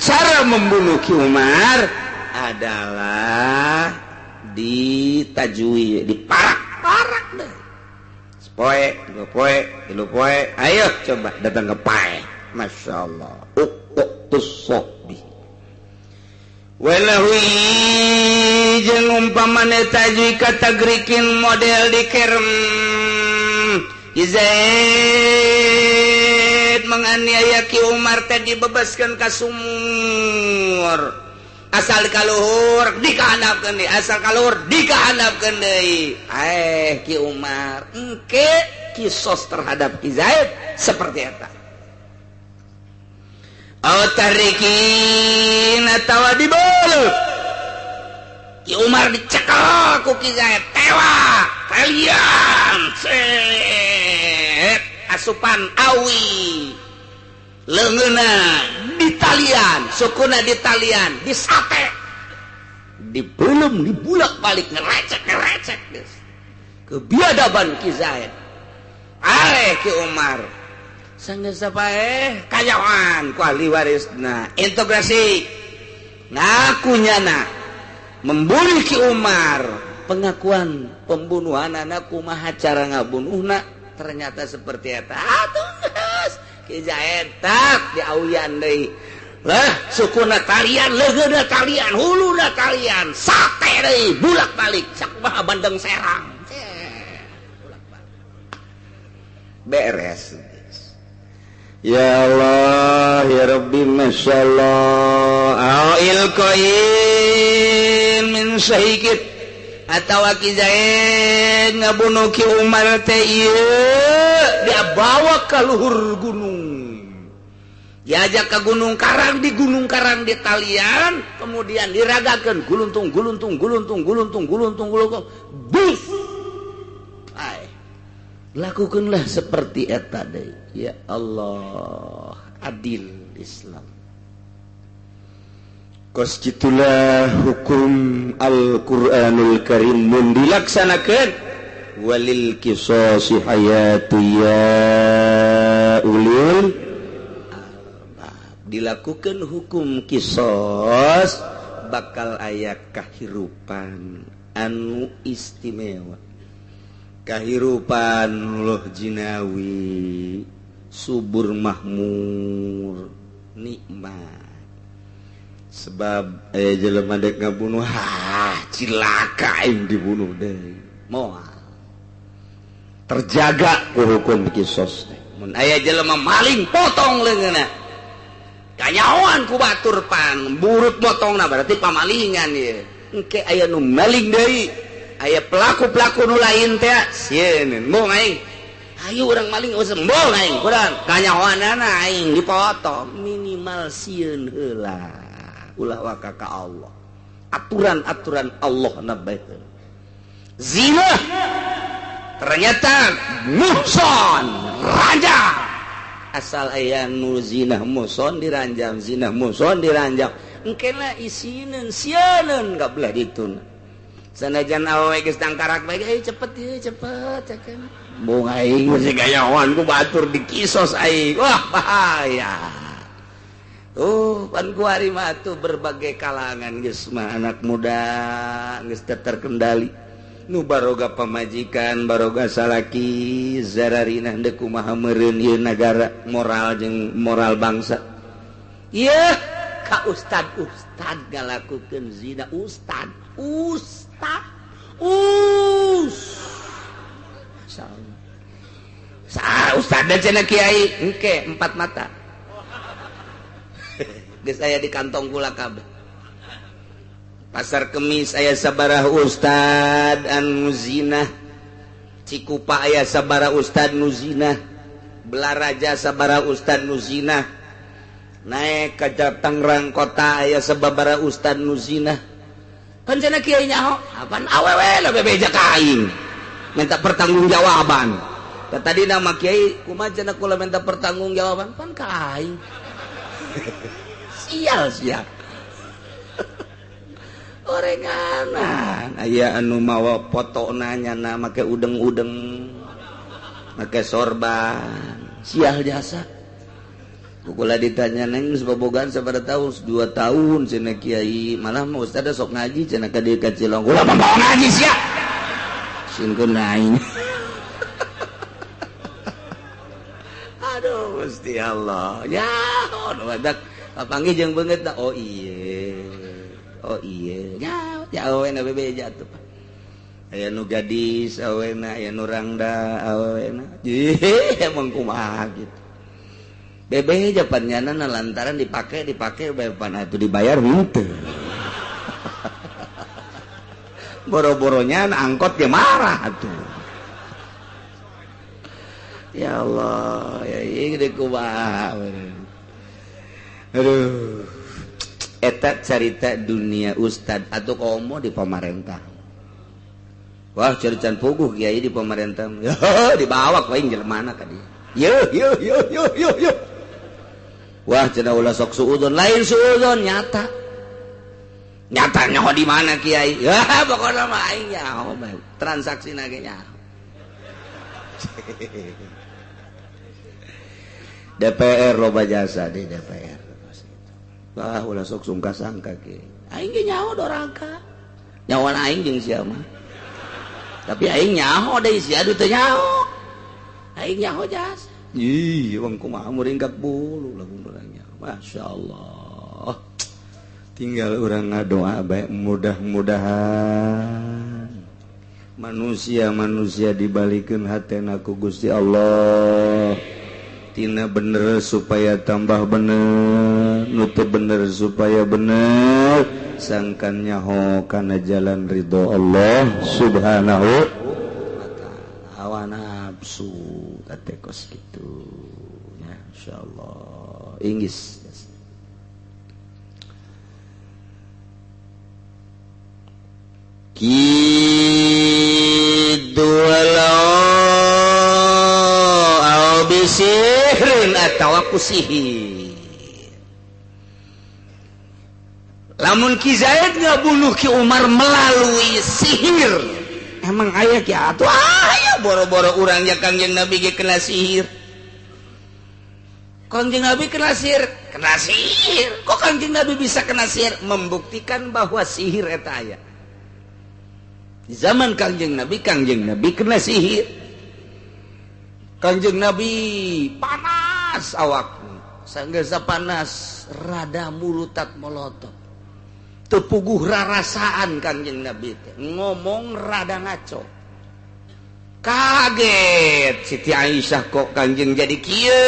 cara membunuh Ki Umar adalah ditajui diparak-parak deh sepoe 2 poe 3 poe ayo coba datang ke pae Masya Allah tusobi walawi jeung umpamana tajui katagrikin model dikerem Zaid menganiaya Ki Umar teh dibebaskeun ka sumur asal kaluhur dikahandapkeun deui asal kaluhur dikahandapkeun deui Ki Umar engke kisos terhadap Ki Zaid seperti eta tarikin atawa dibeuleuh Ki Umar dicekel ku Ki Zaid tewa kalian set asupan awi leungeuna ditalian sukuna ditalian disate dibelum dibulak-balik ngerecek geus kebiadaban Ki Zaid ale Ki Umar sanggeus sapaeh kayawan ku ahli warisna integrasi ngakunyana membunuh Ki Umar pengakuan pembunuhan anak kumaha cara ngabunuhna ternyata seperti eta atuh geus Ki Zaid tak diawian deui lah sukuna talian leungeuna talian huluna talian sate deui bulak-balik sak mah bandeng serang bulak-balik beres. Ya Allah ya Rabbi masyaallah ilqain min syahikit atawa Ki Zaid ngabunuh Ki Umar teh ieu dia bawa ka luhur gunung diajak ke Gunung Karang di Gunung Karang di talian kemudian diragakeun guluntung bus lakukanlah seperti eta deui ya Allah adil Islam kos kitulah hukum Al-Qur'anul Karim mun dilaksanakeun walil qisasi hayatu ya ulil albab dilakukan hukum qisas bakal aya kahirupan anu istimewa kahirupan loh jinawi subur makmur nikmat sebab jelema dek ngabunuh cilaka aing dibunuh deui moal terjaga ku hukum qisas teh mun aya jelema maling potong leungeunna kanyahoan ku batur pan burut potongna berarti pamalingan ieu engke aya nu maling deui aya pelaku-pelaku nu lain teh sieun moal aing ayo urang maling sembol aing kurang kanyahoanana aing dipotong minimal sieun heula ulah waka ka Allah aturan-aturan Allah nabaikeun zina ternyata muhson ranjam asal aya nu zina muhson diranjam zina muhson diranjam engkena isieun sieun enggak belah dituna sanajan awewe geus tangkarak bae cepet ieu cepet cakeun bung aing masih gayawan ku batur di kisos aing wah bahaya pan ku ari mah tuh berbagai kalangan geus mah anak muda geus terkendali nu baroga pamajikan baroga salaki zararina henteu kumaha meureun ieu nagara moral jeung moral bangsa ieu ka ustad ngalakukeun zina ustad ustad dan cenah kiai engke 4 mata geus aya di kantong kula kabeh Pasar Kemis aya sabaraha ustad anu zina Cikupa aya sabaraha ustad nu zina Belaraja sabaraha ustad nu zina naik ka Tangerang kota aya sababaraha ustad nu zina kan cenah kiai nyaho apaan awewe lah bebeja ka aing minta pertanggungjawaban tadi nama kiai kumaha cenah kula minta pertanggungjawaban pan ka aing sial orenganan aya anu mawa fotona nyana make udeng-udeng make sorban sial jasa kula ditanya neng sebabogan sabaraha tahun 2 tahun cenah kiai malah mah ustad sok ngaji cenah ka dieu ka Cilong kula mah mau ngaji sia singkeun aing aduh Gusti Allah ya wadak papanggih jeung beungeut da oh iya nya awena bebeja tuh aya nu gadis awena aya nu rangda awena emang kumaha gitu bebeja panjana lantaran dipake pan atuh dibayar henteu boro-boronya angkot ge marah atuh ya Allah ya ieu kumaha Aduh, eta carita dunia ustad atau komo di pemerintah. Wah, ceritan puguh kiai di pemerintah. Yo, dibawa ku aing jelema ka dieu. Yo. Wah, cenah ulah sok suudon, lain suudon nyata. Nyata nyaho di mana kiai? Ya, pokokna mah aing nyaho bae. Transaksina ge nyaho. DPR loba jasa di DPR. Wah, ulah sok sungka-sangka ke. Aing ge nyaho dorangka. Nyawan aing jeung sia mah. Tapi aing nyaho deui sia adu teu nyaho. Aing nyaho jasa. Ih, wong kumaha muringkak bulu lamun urang nyaho. Masyaallah. Tinggal urang ngadoa bae mudah-mudahan manusia dibalikeun hatena ku Gusti Allah. Tina bener supaya tambah bener, nutu bener supaya bener, sangkan nyaho kana jalan ridho Allah subhanahu wa ta'ala. Hawa nafsu katekos gitu ya, insyaallah inggis kidu walau bisihrin atau aku sihir. Lamun Ki Zaid ngabunuh Ki Umar melalui sihir, emang aya ki atuh aya boro-boro urang ya Kangjeng Nabi ge kena sihir. Kangjeng Nabi kena sihir. Kok Kangjeng Nabi bisa kena sihir? Membuktikan bahwa sihir eta aya. Di zaman Kangjeng Nabi kena sihir. Kangjeng Nabi panas awakna, sanggeus panas rada mulutat molotot. Teu puguh rarasaan Kangjeng Nabi teh, ngomong rada ngaco. Kaget Siti Aisyah kok Kangjeng jadi kieu.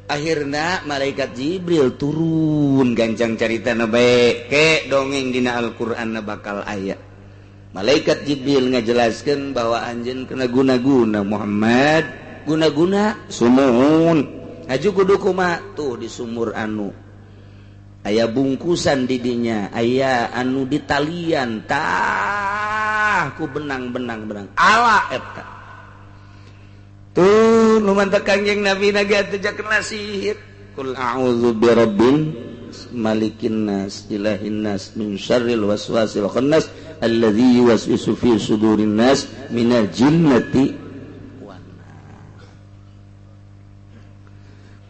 Akhirna malaikat Jibril turun gancang caritana bae ke dongeng dina Al-Qur'an bakal aya. Malaikat Jibril ngajelaskeun bahwa anjeun kena guna-guna Muhammad, guna-guna sumuhun. Aju kudu kumaha tuh di sumur anu aya bungkusan di dinya, aya anu ditalian tah ku benang-benang ala eta. Tuh nu mantep Kangjeng Nabi naga teh kena sihir. Qul a'udzu birabbil malikin nas ilahin nas min syarril waswasil khannas alladzi yuwaswisu fi sudurin nas minal jinnati wan nas.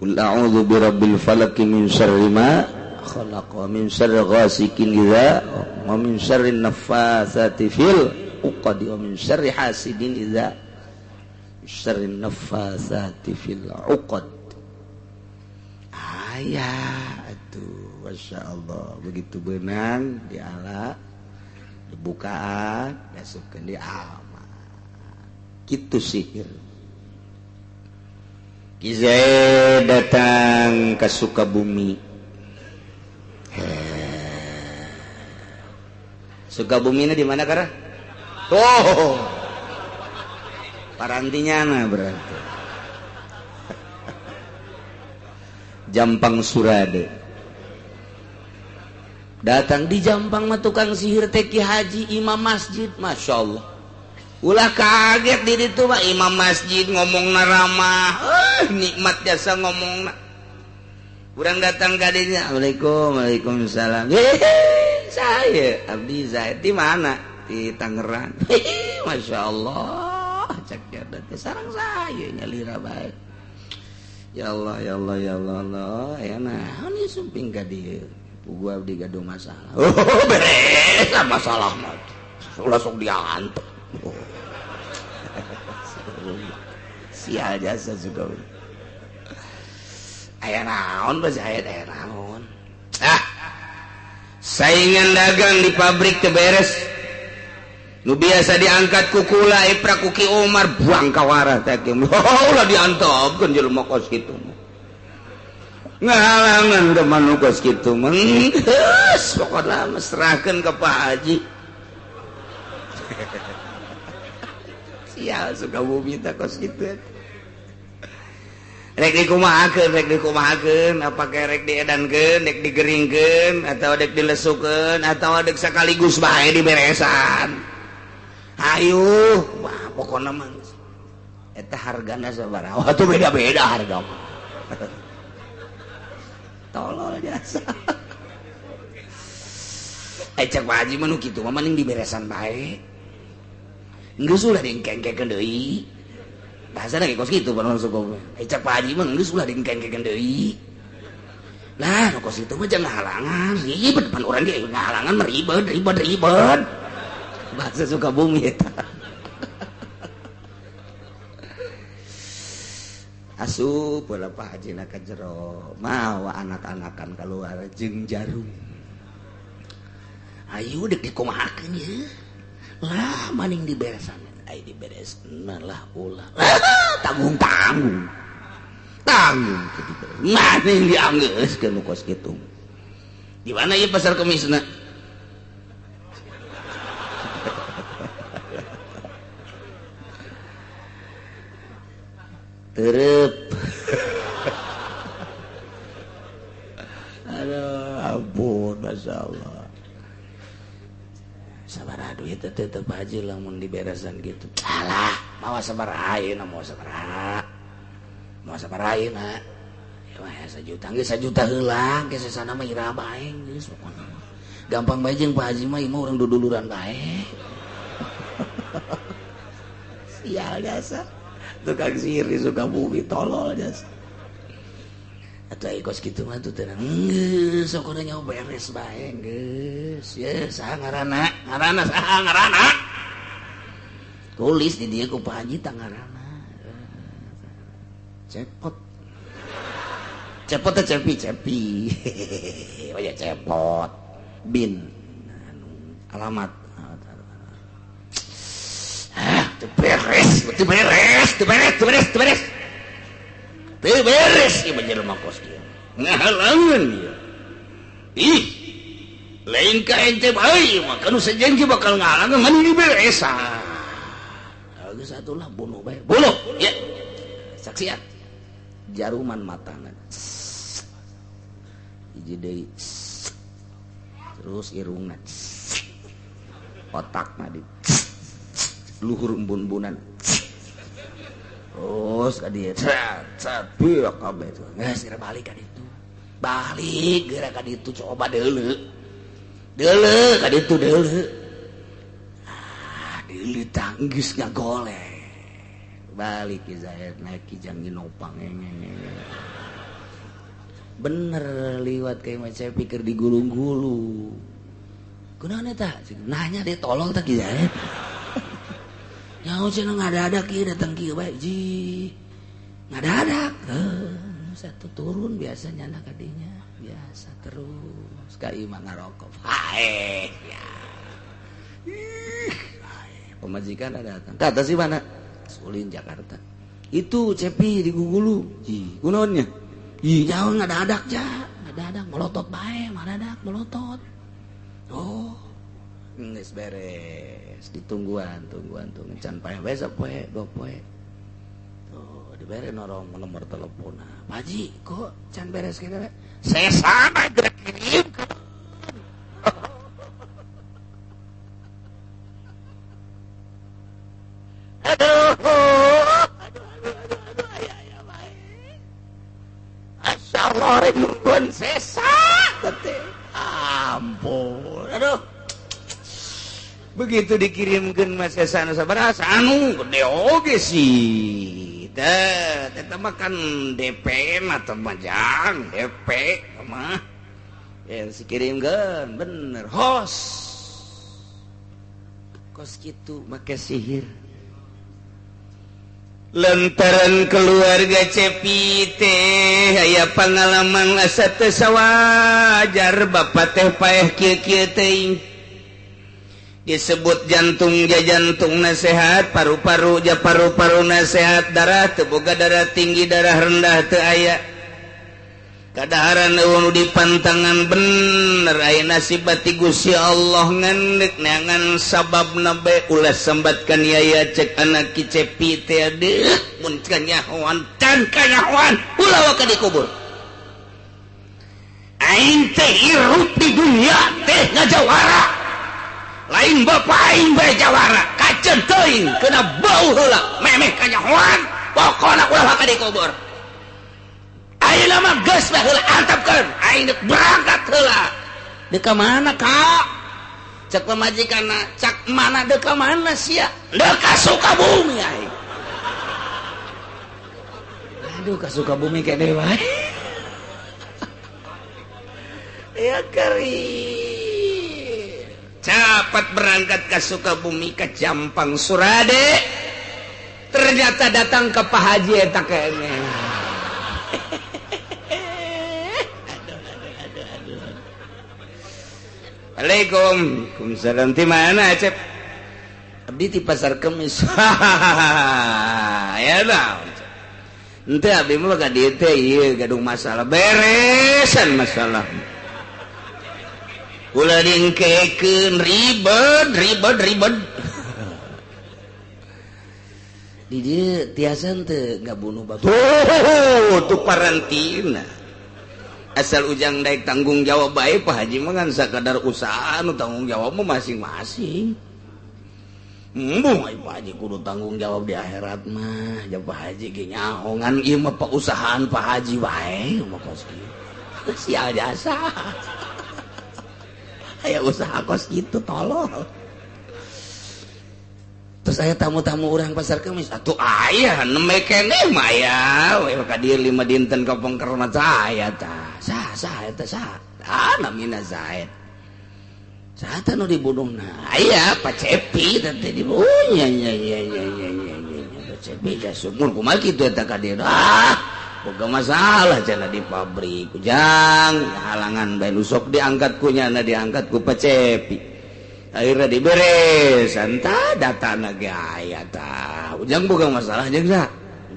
Qul a'udzu birabbil falaq min syarri ma khalaq wa min syarri ghasikin idza wa min syarri naffatsati fil 'uqad wa min syarri hasidin idza syarri naffatsati fil 'uqad. Ayat atuh masyaallah begitu beunang diala dibukaan masukkeun di amal kitu sihir. Ki Zaid datang ke Sukabumi. Sukabumi di mana kara? Oh, parantinyana berarti. Jampang Surade. Datang di Jampang mah tukang sihir teh Ki Haji imam masjid, masyaallah. Ulah kaget di ditu mah imam masjid ngomongna ramah, nikmat jasa ngomongna. Urang datang ka dinya, Assalamualaikum, Waalaikumsalam. Saya Abdi Zaid di mana? Di Tangerang. Masyaallah, cek jadat sareng saya nyalira bae. Ya Allah, ya Allah, ya Allah, Allah. Ya naon ieu sumping ka dieu. Pugu abdi gaduh masalah. Oh, beres masalah mah. Ulah sok diantep. Sial jasa juga. Aya naon bos aya naon. Saingan dagang di pabrik teu beres. Nu biasa diangkat ku kula ipra ku Ki Umar buang ka warah teh. Ulah diantepkeun jelema kos kitu. Ngalangan teman nu kos kitu mah. Geus pokona mesrahkeun ka Pak Haji. Sial suka bumi teh kos kitu. rek dikumahakeun apa rek diedankeun dek digeringkeun atau dek dilesukeun atau dek sekaligus bae diberesan ayo wah pokona mah eta hargana sabaraha wah tuh beda-beda harga mah tolol jasa cek Pak Haji mah nu kitu mah mending diberesan bae geus ulah diengkengkeun deui bahasana ge kos kitu panu suku cek Pak Haji mah geus ulah diengkengkeun deui lah nu kos kitu mah jangan halangan ribet pan urang ge ngahalangan mah ribet bahasa Sukabumi eta asup bola Pak Haji na ka jero mawa anak-anakan keluar jeung jarum ayo dek dikumahakeun ya lah maning diberesan ai dibereskeun lah ulah tanggung maning dianggeuskeun nu kos kitu di mana ieu pasar kemisna terep aduh ampun masyaallah sabaraha duit teh teu Pak Haji lamun diberesan gitu alah mawa sabaraha ayeuna mawa sabaraha ayeuna ya mah 1 juta geus 1 juta heula ge sesana mah ira bae geus pokona gampang bae jeung Pak Haji mah ieu mah urang duduluran bae sial jasa tukang sihir di Sukabumi tolol jasa atau ikos gitu mah tuh tenang geus sok urang nyawa beres bae geus ye saha ngaranna tulis di dieu ku Pak Haji tah ngaranna cepot teh cepi oh ya cepot bin alamat teu beres ieu jelema kos kieu ngahalangan ieu ih lain ka ente bae mah kanu sajanji bakal ngahalangan mani diberesan geus atulah bunuh bae bunuh ya saksian jaruman matana hiji deui terus irungna otakna di luhur embun-embunan terus ka dieu cat biak kabeh tuh geus geura balik ka ditu balik geura ka ditu coba deuleu ka ditu deuleu deuleu tanggeus ngagoleh balik ki Zaid naik ki jang nopang bener liwat kayak macam pikir digulung-gulung kunaon eta nanya deh tolong tah ki Zaid nyaho cenah ngadadak ieu datang kieu bae ji ngadadak satu turun biasanya anak kadinya biasa terus ka imah ngarokok hae ya pemajikan ada datang kata si mana Ulin Jakarta itu Cepi di Gugulu ji kunaonnya ji nyaho ngadadak ja ngadadak melotot bae ngadadak melotot oh geus beres ditungguan tuh ngecan pae bae sapoe 2 poe tuh dibere norong nomor telepon Pak Haji kok can beres kieu we saya sama gerak kirim aduh aya bae asyaallah rek nungguan sesa teh ampun aduh begitu dikirimkeun mah sesana sabaraha anu gede oge sih teh eta mah kan DP mah teh majang DP mah ya dikirimkeun bener hos kos kitu make sihir lantaran keluarga Cepi teh aya pangalaman asa teu sawajar bapa teh paeh kieu-kieu teuing disebut jantung nasehat paru-paru nasehat darah teu boga darah tinggi darah rendah teu aya kadaharan di pantangan bener aya nasib bati Gusti Allah ngendek neangan sabab nabe ulah sambatkan yaya cek anak kicepi teh deuh mun kanyahoan can kanyahoan ulah wa dikubur aing teh hirup di dunia teh ngajawara lain bapak aing bae jawara kaceun teuing kena bau heula memeh kanyahoan pokona ulah wa dikubur. Ayeuna mah geus bae heula antepkeun aing deuk berangkat heula. Deuk ka mana Kak? Cek pamajikanna, cak mana deuk ka mana sia? Deuk ka Sukabumi aing. Aduh ka Sukabumi kene wae. Ya kari. Cepat berangkat ke Sukabumi ke Jampang Surade. Ternyata datang ke Pak Haji eta kene. Waalaikumsalam. Di mana Cep? Abdi di Pasar Kemis. Ya dah. Ente abdi mah ka dieu teh ieu gadung masalah beresan masalah. Ulah dingkekeun ribet. Di dieu tiasa teu ngabunuh babu. Tuh parantina. Asal ujang daek tanggung jawab baik Pak Haji mah kan sakadar usaha nu tanggung jawab mah masing-masing. Pak Haji kudu tanggung jawab di akhirat mah. Ya Pak Haji ge nyaho ngan ieu mah usahaan Pak Haji wae mah kos kieu. Sial jasa. Aya usaha kos kitu tolol. Terus aya tamu-tamu orang Pasar Kemis atuh aya neme keneh mah aya we ka dieu 5 dinten kapengker mah saya tah. Sah eta sah. Namina Zaid. Saha teh nu dibunuhna? Aya Pak Cepi teh dibunuh. Oh nya. Pak Cepi ja sumur kumaha kitu eta ka dieu. Boga masalah cenah di pabrik. Ujang halangan bae sok diangkat ku nya diangkat ku Pak Cepi. Akhirnya diberes anta datana ge aya tah. Ujang boga masalah jeung sa.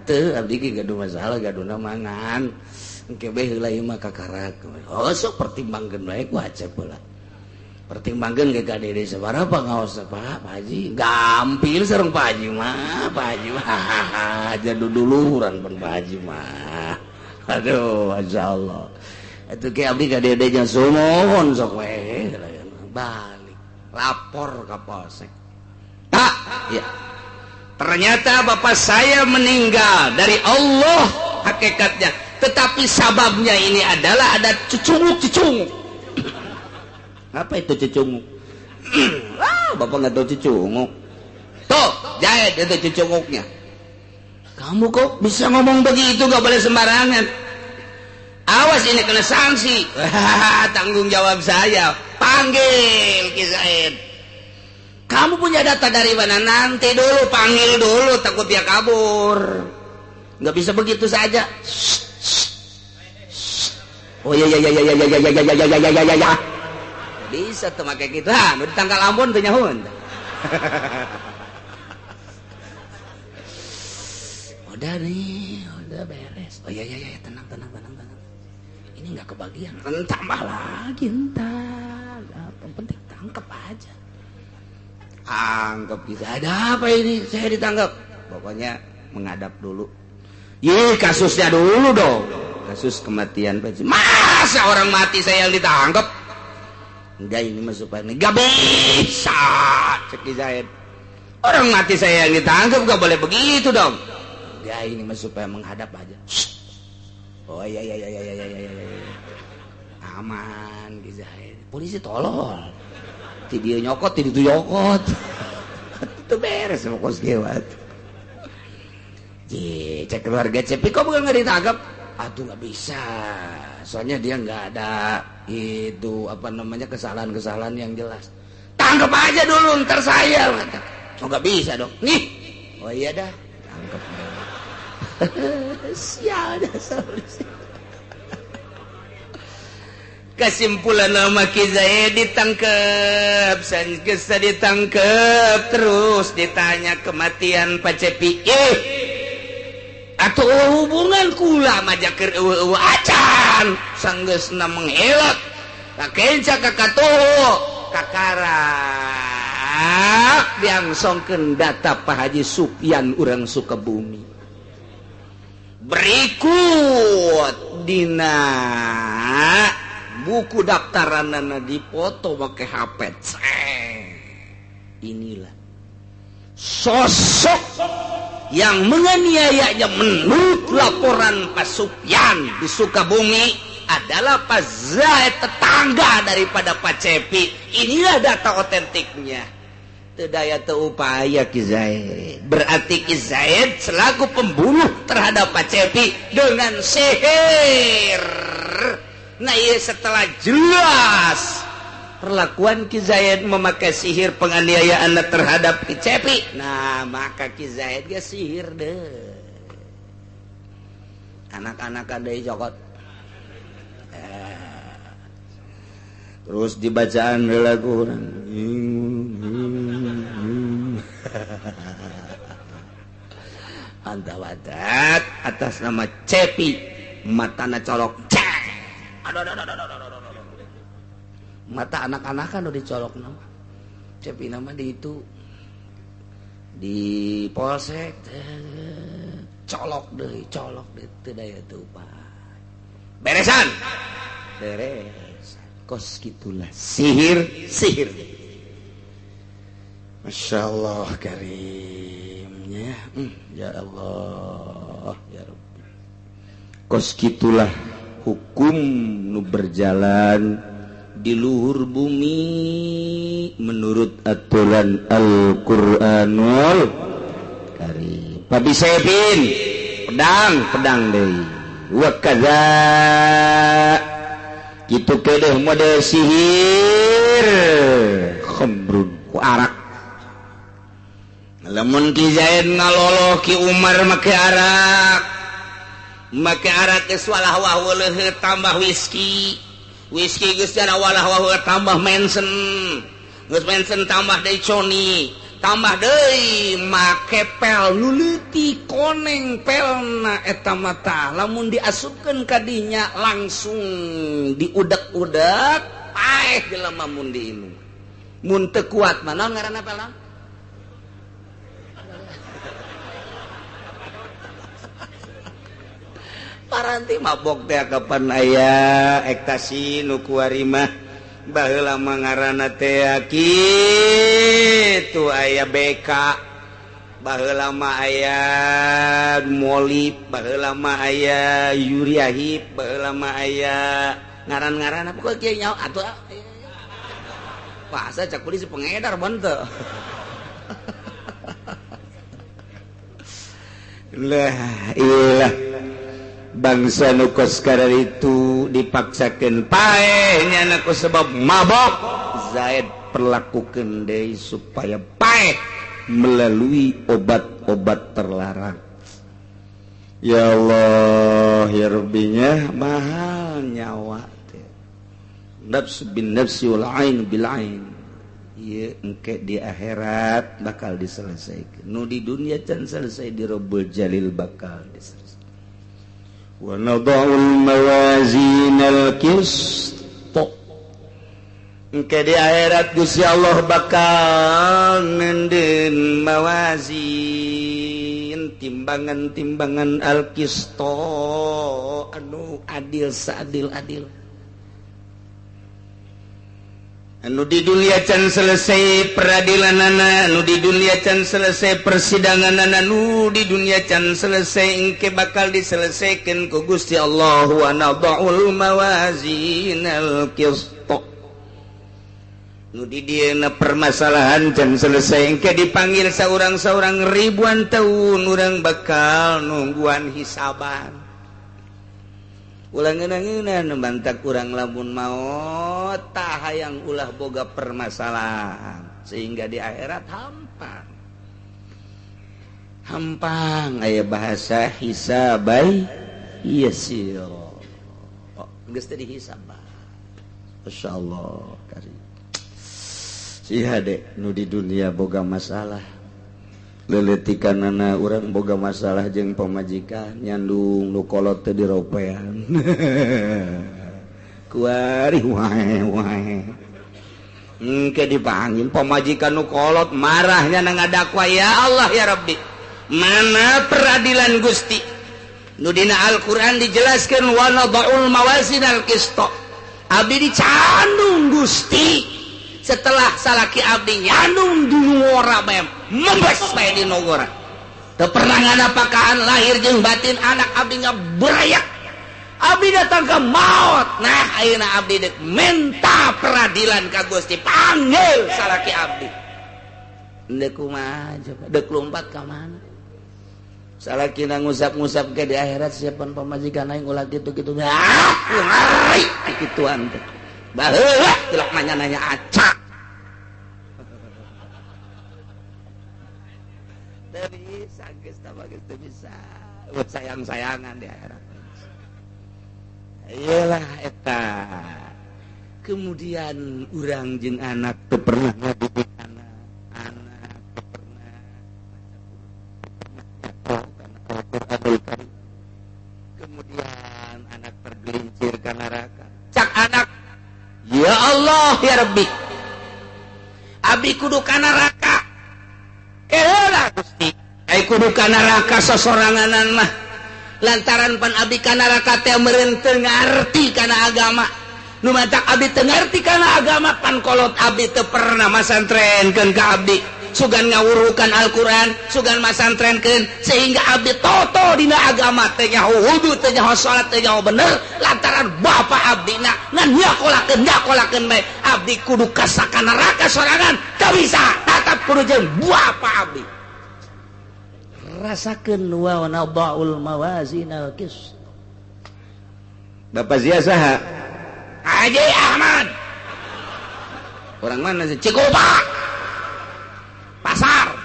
Teu abdi ge gaduh masalah gaduna mangan. Engke bae heula ieu mah kakarak. Oh sok pertimbangkeun bae ku Acep heula. Pertimbangkeun ge ka diri sabaraha ngaos Pak Haji. Gampil sareng Pak Haji mah. Pak Haji mah jadu duluran pun Pak Haji mah. Aduh masyaallah. Atuh ke abdi ka dede jeung sumohon sok we balik. Lapor ka Polsek. Ya. Ternyata bapak saya meninggal dari Allah hakikatnya. Tetapi sababnya ini adalah ada cucunguk. Apa itu cucunguk? Bapak nggak tahu cucunguk. Tuh, Jahit itu cucunguknya. Kamu kok bisa ngomong begitu? Gak boleh sembarangan. Awas ini kena sanksi. Tanggung jawab saya. Panggil Ki Zaid. Kamu punya data dari mana? Nanti dulu, panggil dulu. Takut dia kabur. Nggak bisa begitu saja. Oh ya. Bisa tuh make gitu. Nu ditangkal Ambon teu nyahoun. Udah nih, udah beres. Oh ya, tenang. Ini nggak kebagian. Tambah lagi entar. Yang penting tangkap aja. Angkep bisa. Ada apa ini? Saya ditangkap. Pokoknya menghadap dulu. Kasusnya dulu dong. Kasus kematian Pak. Masa orang mati saya yang ditangkap? Enggak, ini mah supaya enggak bisa. Cek Zaid. Orang mati saya yang ditangkap enggak boleh begitu dong. Enggak, ini mah supaya menghadap aja. Oh iya. Aman Ki Zaid. Polisi tolol. Ti dia nyokot, ti ditu nyokot. Itu beres sama kos gewat. Cek keluarga Cepi kok bukan nggak ditangkap? Aduh nggak bisa, soalnya dia nggak ada itu kesalahan yang jelas. Tangkap aja dulu, ntar saya. Oh nggak bisa dong. Nih, oh iya dah, tangkap. Sial dah solusi. Kesimpulan nama Ki Zaid ditangkap, bisa ditangkap terus ditanya kematian Pak Cepi. atau hubungan kula majakir acan sanggeusna menghelak kakenca kakatoho kakara diangsongkeun data Pak Haji Sufyan urang Sukabumi berikut dina buku daftaranana dipoto make HP inilah sosok yang menganiayanya menurut laporan Pak Sufyan di Sukabumi adalah Pak Zaid, tetangga daripada Pak Cepi. Inilah data otentiknya. Tedaya teupaya Ki Zaid. Berarti Ki Zaid selaku pembunuh terhadap Pak Cepi dengan sihir. Nah iya setelah jelas perlakuan Ki Zaid memakai sihir penganiayaan terhadap Ki Cepi. Nah, maka Ki Zaid gak sihir deh. Anak-anak ada cokot. Terus dibacaan lagu orang. Antawadat atas nama Cepi, matana colok. Aduh. Mata anak-anak kan udah dicolok nama Cepi nama di itu di polsek colok deh teu daya teu beresan kos gitulah sihir Masya Allah karimnya ya Allah ya Rabbi kos gitulah hukum nu berjalan di luhur bumi menurut aturan Al-Qur'anul Karim. Pabi Sepin pedang deui. Wa kadza kitu kedeh model sihir khamrun ku arak. Lamun Ki Zaid ngaloloh Ki Umar make arak geus walah leuheut tambah whisky geus jana walah tambah mensen geus mensen tambah deui coni tambah deui make pel nu leutik koneng pelna eta mata lamun diasupkeun ka dinya langsung diudak-udak paeh jelema mun diinum mun teu kuat mah naon ngaranna pelna paranti mabok teh kapan aya ekstasi nu kuari mah baheula mah ngaranna teh kitu aya BK baheula mah aya molip baheula mah aya yuriahip baheula mah aya ngaran-ngaran apa kok kieu nyaho atuh bahasa cak polisi pengedar benteu lah ilah bangsa nu kos karari itu dipaksakeun paehnya na ku sebab mabok Zaid perlakukeun deui supaya paeh melalui obat-obat terlarang. Ya Allah ya Rabbinya mahal nyawa teh. Nafs bin nafsi wal ain bil ain. Ieu engke di akhirat bakal diselesaikeun. Nu di dunia can selesai di Rabbul Jalil bakal diselesaikan. Wa nadha'ul mawazinal qist engke di akhirat Gusti Allah bakal nendin mawazin timbangan-timbangan al-qisto anu adil seadil-adil anu di dunia can selesai peradilanana anu di dunia can selesai persidanganana anu di dunia can selesai engke bakal diselesaikan ku Gusti Allah wa nadha'ul mawazinal qist nu di dieuna permasalahan can selesai engke dipanggil saurang-saurang ribuan tahun urang bakal nungguan hisaban ulah ngeunang-ngeunang bantak urang lamun maot tah hayang ulah boga permasalahan sehingga di akhirat hampang aya bahasa hisabai yasir geus teh dihisab masyaallah karim siha dek nu di dunia boga masalah leletikan anak orang boga masalah jeung pemajikan nyandung lu kolot teu diropean kuari wae engke dipanggil pemajikan nu kolot marahnya na ngadakwa ya Allah ya Rabbi mana peradilan Gusti nu dina Al-Qur'an dijelaskeun wa nada'ul mawazinal qista abdi dicandung Gusti setelah salaki abdi nyandung di ngora bae membes bae di ngora teu pernah nganapakaan lahir jeung batin anak abdi ngaberayak abdi datang ke maut nah ayeuna abdi dek minta peradilan ka Gusti panggil salaki abdi dek kumaha coba dek lompat ka mana salakina ngusap-ngusap ke di akhirat siapan pamajikan aing ulah kitu-kitu ngari kituan teh baheula tilak nanya-nanya acak teu bisa geus teu bisa sayang-sayangan di akhirat iyalah eta kemudian urang jeung anak teu pernah ngadidik anak teu pernah kemudian anak tergelincir ka neraka cak anak ya Allah ya Rabbi abdi kudu ka neraka eueuh Gusti ai kudu ka neraka sosoranganan mah lantaran pan abdi ka neraka teh meureun teu ngarti kana agama nu matak abdi teu ngarti kana agama pan kolot abdi teu pernah masantrenkeun ka abdi sugan ngawurukan Al-Quran sugan masantrenkeun sehingga abdi toto dina agama teh nyaho wudu teh nyaho salat teh nyaho bener lantaran bapa abdi na ngan nyakolakeun bae abdi kudu ka neraka sorangan teu bisa tatap kudu jeung bapa abdi rasakeun wa nada'ul mawazinal qist Bapak Zia saha Haji Ahmad orang mana sih Cikupa pasar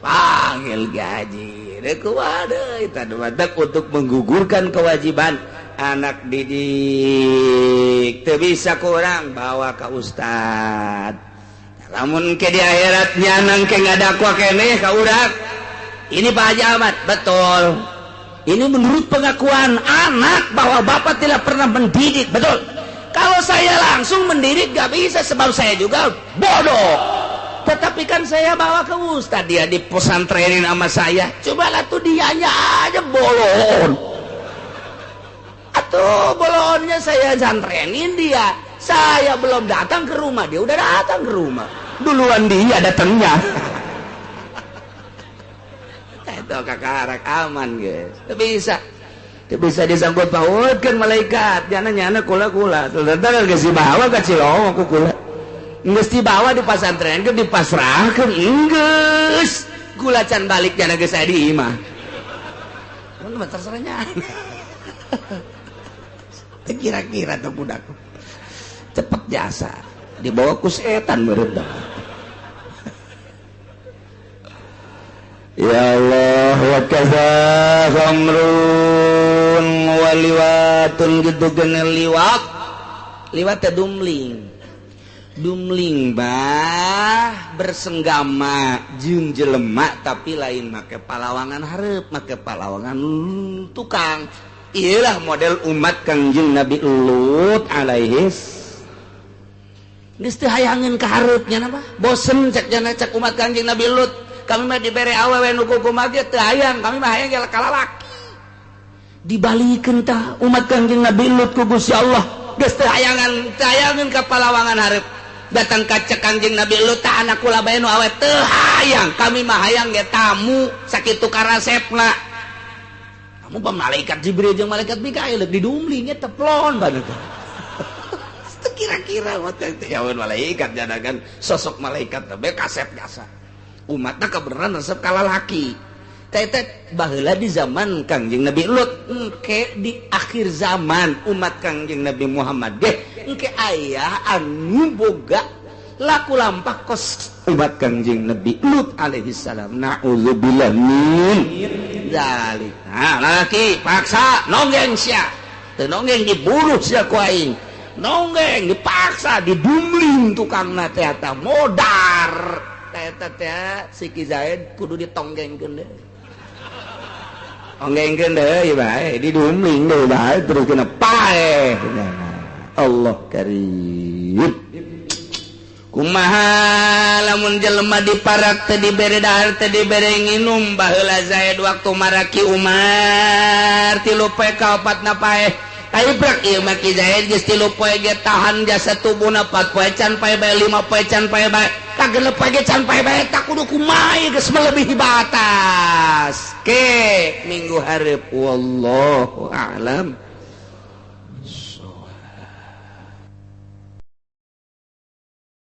panggil gaji rekuade itu matak untuk menggugurkan kewajiban anak didik teu bisa kurang bawa ke ustad lamun ke di akhirat nyanang ke ngadakwa keneh ka urang ini Pak Haji Ahmad betul ini menurut pengakuan anak bahwa bapak tidak pernah mendidik betul. Kalau saya langsung mendidik gak bisa sebab saya juga bodoh. Tetapi kan saya bawa ke ustad dia di pesantrenin sama saya. Cobalah tuh dianya aja bolon. Atau bolonnya saya santrenin dia. Saya belum datang ke rumah dia udah datang ke rumah. Duluan dia datangnya. Itu kakak arak aman guys. Tidak bisa. Bisa disangkut pautkeun malaikat nyana kula-kula terus geus dibawa ka Cilong ku kula geus dibawa di pasantren ke dipasrahkeun geus kula can balik nyana geus aya di imah mun terserah nya kira-kira tuh budak cepet jasa dibawa ku setan meureun ya Allah wa kaza khamrun waliwatun gitu genel liwat teh dumling bah bersenggama jeung jelema tapi lain make palawangan hareup make palawangan tukang iyalah model umat Kangjeng Nabi Lut alaihis geus teu hayangeun ka hareupnya na bosen cek umat Kangjeng Nabi Lut kami mah dibere awewe nu kumaha teu hayang kami mah hayang ka lalaki dibalikeun tah umat Kangjeng Nabi Lut ku Gusti Allah geus teu hayangan ka palawangan hareup datang ka cek Kangjeng Nabi Lut tah anak kula bae nu awewe teu hayang kami mah hayang ge tamu sakitu karasepna kamu pa malaikat Jibril jeung malaikat Mikail didumling eta teplon bae kira-kira teh yaeun malaikat jadagan sosok malaikat teh kasep jasa umatna kebenaran resep ka lalaki teh baheula di zaman Kangjeng Nabi Lut engke di akhir zaman umat Kangjeng Nabi Muhammad ge engke aya anu boga laku lampah kos umat Kangjeng Nabi Lut alaihi salam naudzubillah min zalik lalaki paksa nonggeng sia teu nonggeng dibunuh sia ku aing nonggeng dipaksa didumling tukang ternyata modar si Zaid kudu ditonggengkeun deh onggengkeun deui bae didumling deui bae terus kena pae Allah karim kumaha lamun jelema diparak teu dibere dahar teu dibere nginum baheula Zaid waktu maraki Umar 3 poe ka 4 na pae aibrak ieu mah Ki Zaid geus 3 poe ge tahan jasa tubuhna 4 poe can pae bae 5 poe can pae bae kagenep poe ge can pae bae tak kudu kumaha geus melebihi batas ke minggu hareup wallahu a'lam